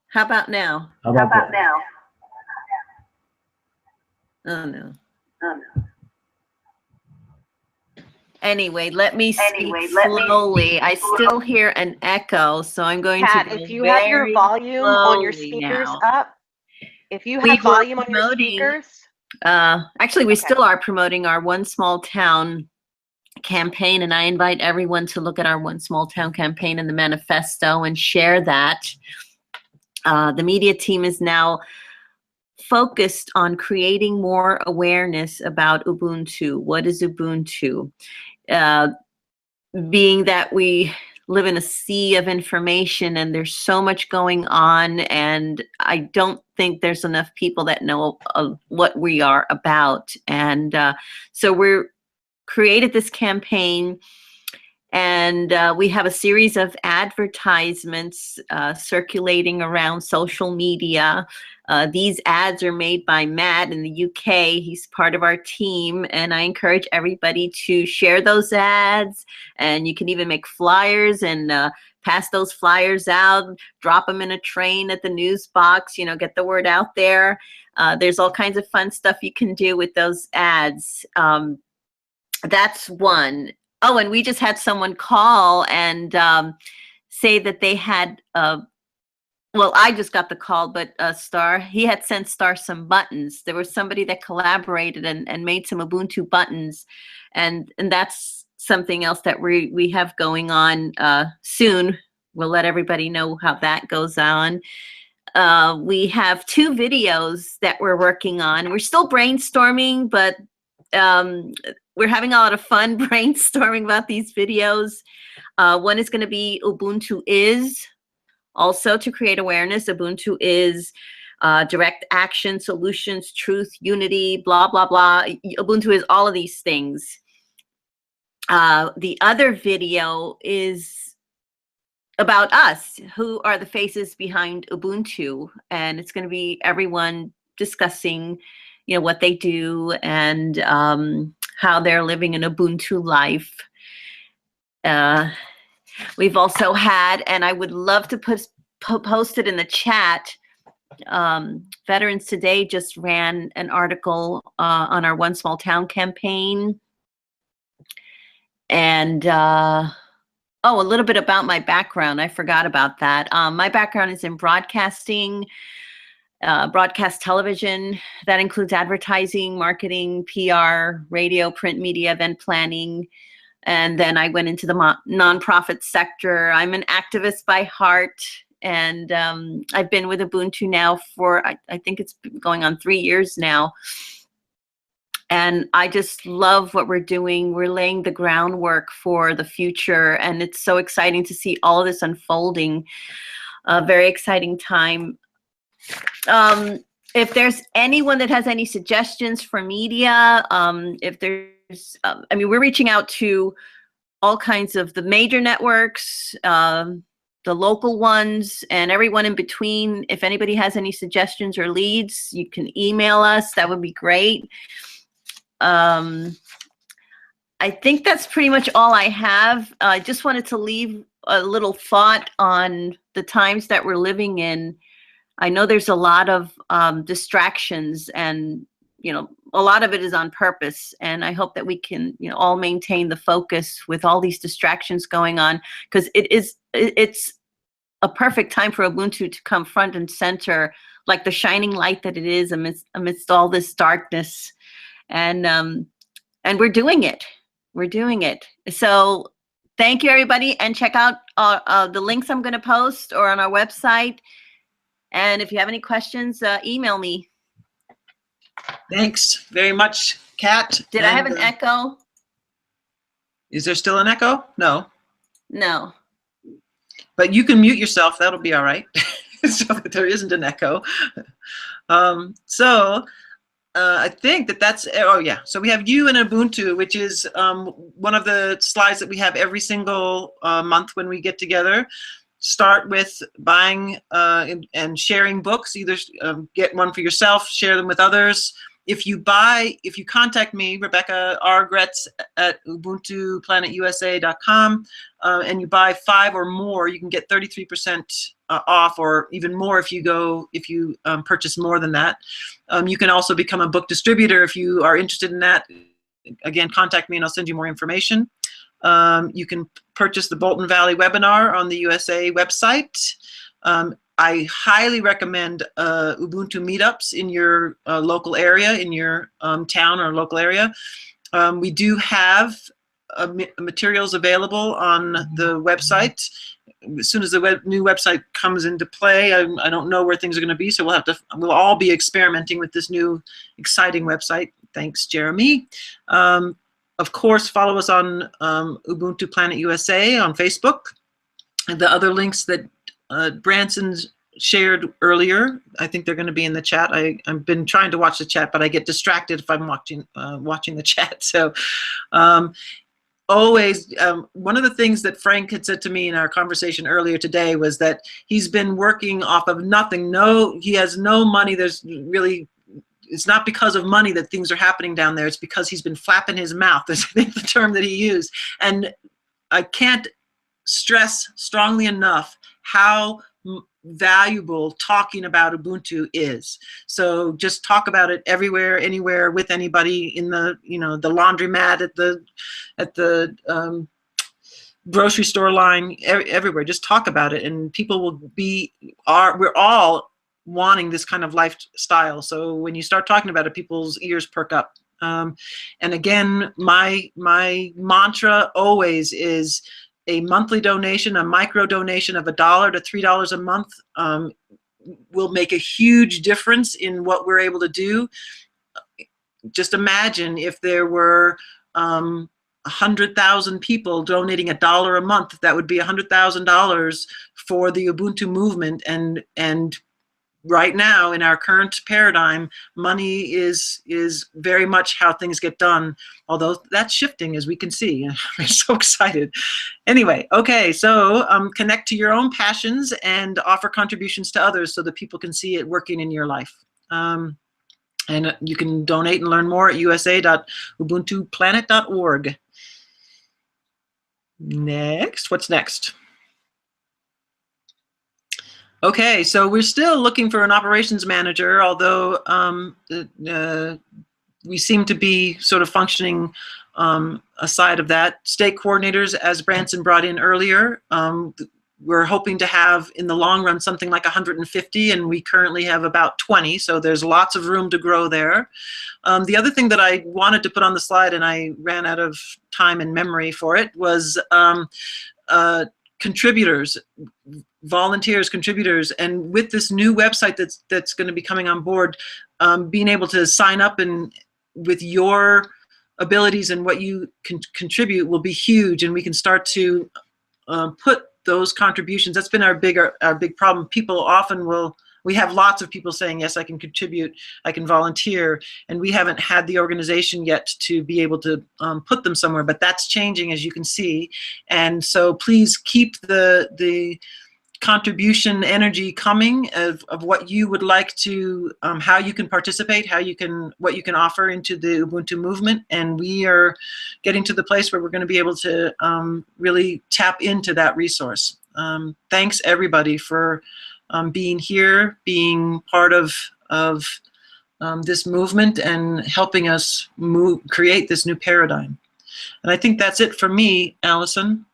How about now? How about now? Oh no. Anyway, let me speak slowly. I still hear an echo, so I'm going Kat, to go if you have your volume on your slowly speakers now. up, if you We have were volume on your promoting- speakers. Actually, we still are promoting our One Small Town campaign, and I invite everyone to look at our One Small Town campaign in the manifesto and share that. The media team is now focused on creating more awareness about Ubuntu. What is Ubuntu? Being that we live in a sea of information and there's so much going on, and I don't think there's enough people that know what we are about. And so we're created this campaign, and we have a series of advertisements circulating around social media. These ads are made by Matt in the UK. He's part of our team, and I encourage everybody to share those ads. And you can even make flyers and pass those flyers out, drop them in a train at the news box, you know, get the word out there. There's all kinds of fun stuff you can do with those ads. That's one. Oh, and we just had someone call and say that they had, well, I just got the call, but Star, he had sent Star some buttons. There was somebody that collaborated and made some Ubuntu buttons. And that's something else that we have going on soon. We'll let everybody know how that goes on. We have 2 videos that we're working on. We're still brainstorming, but we're having a lot of fun brainstorming about these videos. One is going to be Ubuntu is, also to create awareness. Ubuntu is direct action, solutions, truth, unity, blah, blah, blah. Ubuntu is all of these things. The other video is about us, who are the faces behind Ubuntu. And it's going to be everyone discussing, you know, what they do and how they're living an Ubuntu life. We've also had, and I would love to post it in the chat, Veterans Today just ran an article on our One Small Town campaign. And oh, a little bit about my background. I forgot about that. My background is in broadcasting, broadcast television. That includes advertising, marketing, PR, radio, print media, event planning. And then I went into the nonprofit sector. I'm an activist by heart. And I've been with Ubuntu now for, I think it's going on 3 years now. And I just love what we're doing. We're laying the groundwork for the future. And it's so exciting to see all of this unfolding. A very exciting time. If there's anyone that has any suggestions for media, if there's, I mean, we're reaching out to all kinds of the major networks, the local ones, and everyone in between. If anybody has any suggestions or leads, you can email us. That would be great. I think that's pretty much all I have. I just wanted to leave a little thought on the times that we're living in. I know there's a lot of distractions, and you know, a lot of it is on purpose. And I hope that we can, you know, all maintain the focus with all these distractions going on, because it's a perfect time for Ubuntu to come front and center, like the shining light that it is amidst all this darkness. And we're doing it. We're doing it. So thank you, everybody, and check out the links I'm going to post or on our website. And if you have any questions, email me. Thanks very much, Kat. Did I have an echo? Is there still an echo? No. No. But you can mute yourself. That'll be all right. So that there isn't an echo. I think that's, oh yeah. So we have you in Ubuntu, which is one of the slides that we have every single month when we get together. Start with buying and sharing books. Either get one for yourself, share them with others. If you contact me, Rebecca R. Gretz at UbuntuPlanetUSA.com, and you buy 5 or more, you can get 33% off, or even more if you purchase more than that. You can also become a book distributor if you are interested in that. Again, contact me and I'll send you more information. You can purchase the Bolton Valley webinar on the USA website. I highly recommend Ubuntu meetups in your local area, in your town or local area. We do have materials available on the website. As soon as the new website comes into play, I don't know where things are going to be, so we'll all be experimenting with this new exciting website. Thanks, Jeremy. Of course, follow us on Ubuntu Planet USA on Facebook. And the other links that Branson shared earlier, I think they're going to be in the chat. I've been trying to watch the chat, but I get distracted if I'm watching the chat. So always, one of the things that Frank had said to me in our conversation earlier today was that he's been working off of nothing. He has no money. It's not because of money that things are happening down there. It's because he's been flapping his mouth, is I think the term that he used. And I can't stress strongly enough how valuable talking about Ubuntu is. So just talk about it everywhere, anywhere, with anybody, in the the laundromat, at the grocery store line, everywhere. Just talk about it, and people we're all wanting this kind of lifestyle. So when you start talking about it, people's ears perk up. And again, my mantra always is a monthly donation, a micro donation of $1 to $3 a month will make a huge difference in what we're able to do. Just imagine if there were 100,000 people donating $1 a month. That would be $100,000 for the Ubuntu movement. And right now, in our current paradigm, money is very much how things get done, although that's shifting, as we can see. I'm so excited. Anyway, okay, so connect to your own passions and offer contributions to others so that people can see it working in your life. And you can donate and learn more at usa.ubuntuplanet.org. Next, what's next? Okay, so we're still looking for an operations manager, although we seem to be sort of functioning aside of that. State coordinators, as Branson brought in earlier, we're hoping to have in the long run something like 150, and we currently have about 20, so there's lots of room to grow there. The other thing that I wanted to put on the slide, and I ran out of time and memory for it, was contributors, volunteers, contributors, and with this new website that's going to be coming on board, being able to sign up and with your abilities and what you can contribute will be huge, and we can start to put those contributions. That's been our big problem. People often we have lots of people saying, yes, I can contribute, I can volunteer, and we haven't had the organization yet to be able to put them somewhere, but that's changing, as you can see. And so please keep the contribution energy coming of what you would like to, how you can participate, what you can offer into the Ubuntu movement. And we are getting to the place where we're going to be able to really tap into that resource. Thanks everybody for being here, being part of this movement and helping us create this new paradigm. And I think that's it for me, Allison.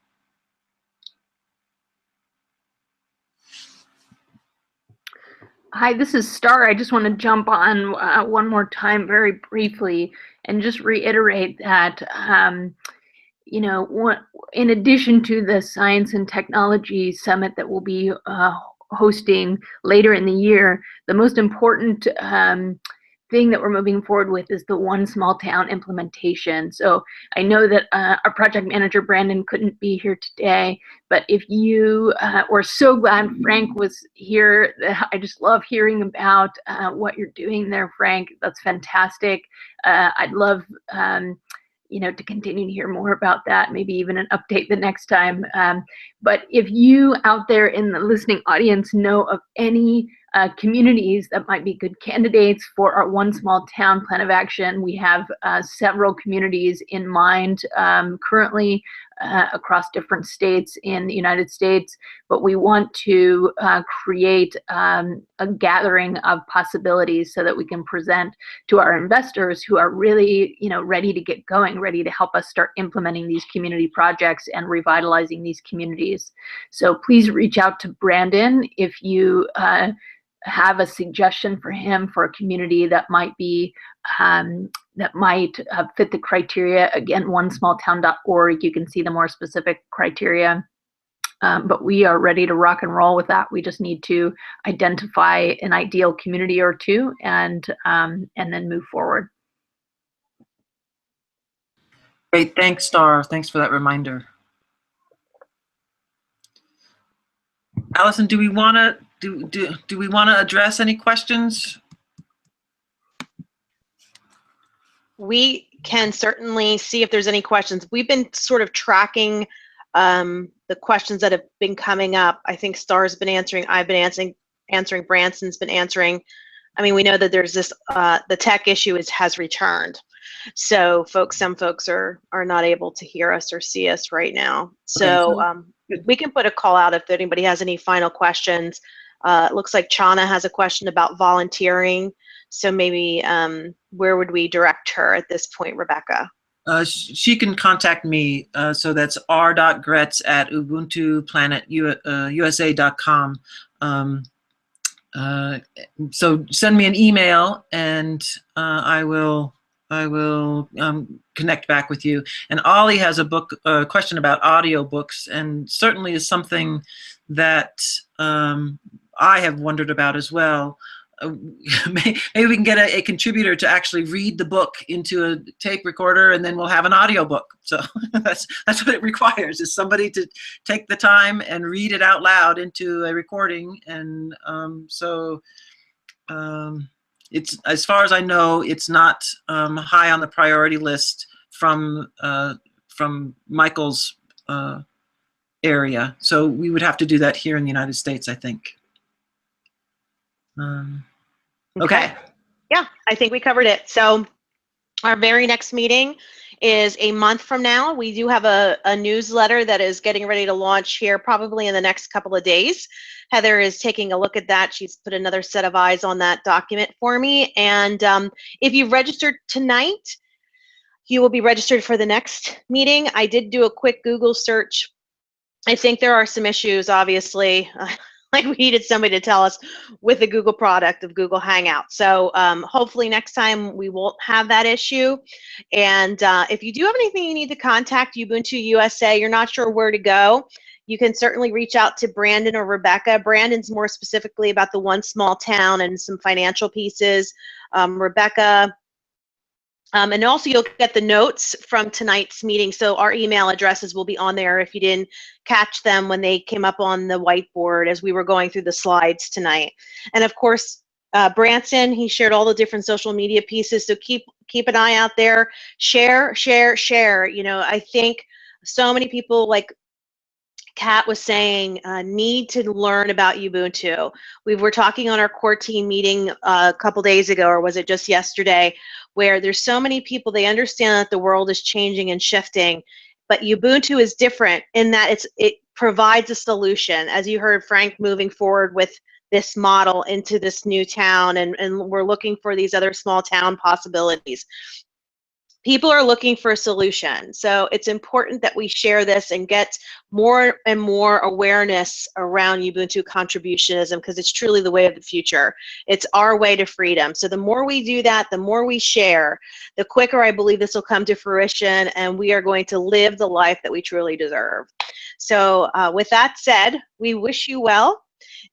Hi, this is Star. I just want to jump on one more time very briefly and just reiterate that, you know, in addition to the Science and Technology Summit that we'll be hosting later in the year, the most important thing that we're moving forward with is the One Small Town implementation. So I know that our project manager, Brandon, couldn't be here today, but if you were so glad Frank was here, I just love hearing about what you're doing there, Frank. That's fantastic. I'd love you know, to continue to hear more about that, maybe even an update the next time. But if you out there in the listening audience know of any communities that might be good candidates for our One Small Town plan of action, we have several communities in mind currently across different states in the United States, but we want to create a gathering of possibilities so that we can present to our investors who are really, you know, ready to get going, ready to help us start implementing these community projects and revitalizing these communities. So please reach out to Brandon if you have a suggestion for him for a community that might be fit the criteria. Again, onesmalltown.org. You can see the more specific criteria. But we are ready to rock and roll with that. We just need to identify an ideal community or two and then move forward. Great, thanks, Star. Thanks for that reminder. Allison, do we want to do we want to address any questions? We can certainly see if there's any questions. We've been sort of tracking the questions that have been coming up. I think Star's been answering, I've been answering, Branson's been answering. I mean, we know that there's this, the tech issue has returned. So some folks are not able to hear us or see us right now. So we can put a call out if anybody has any final questions. It looks like Chana has a question about volunteering. So maybe where would we direct her at this point, Rebecca? She can contact me. So that's r.gretz@ubuntuplanetusa.com. So send me an email and I will connect back with you. And Ollie has a question about audiobooks, and certainly is something that I have wondered about as well. Maybe we can get a contributor to actually read the book into a tape recorder, and then we'll have an audiobook. So that's what it requires, is somebody to take the time and read it out loud into a recording. And it's, as far as I know, it's not high on the priority list from Michael's area. So we would have to do that here in the United States, I think. Okay. Yeah, I think we covered it. So our very next meeting is a month from now. We do have a newsletter that is getting ready to launch here probably in the next couple of days. Heather is taking a look at that. She's put another set of eyes on that document for me. And if you've registered tonight, you will be registered for the next meeting. I did do a quick Google search. I think there are some issues, obviously, like we needed somebody to tell us with the Google product of Google Hangout. So hopefully next time we won't have that issue. And if you do have anything you need to contact Ubuntu USA, you're not sure where to go, you can certainly reach out to Brandon or Rebecca. Brandon's more specifically about the one small town and some financial pieces. Rebecca, and also you'll get the notes from tonight's meeting. So our email addresses will be on there if you didn't catch them when they came up on the whiteboard as we were going through the slides tonight. And of course, Branson, he shared all the different social media pieces. So keep an eye out there. Share, share, share. You know, I think so many people, like Kat was saying, need to learn about Ubuntu. We were talking on our core team meeting a couple days ago, or was it just yesterday, where there's so many people, they understand that the world is changing and shifting, but Ubuntu is different in that it provides a solution. As you heard Frank moving forward with this model into this new town, and we're looking for these other small town possibilities. People are looking for a solution. So it's important that we share this and get more and more awareness around Ubuntu contributionism, because it's truly the way of the future. It's our way to freedom. So the more we do that, the more we share, the quicker I believe this will come to fruition, and we are going to live the life that we truly deserve. So with that said, we wish you well.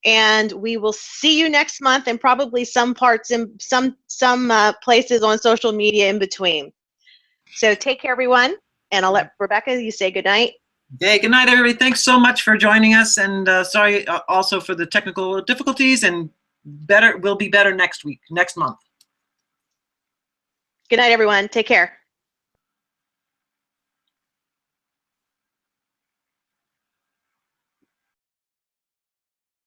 And we will see you next month, and probably some parts in some places on social media in between. So take care, everyone, and I'll let Rebecca, you say good night. Okay, good night, everybody. Thanks so much for joining us, and sorry also for the technical difficulties, and we'll be better next month. Good night, everyone. Take care.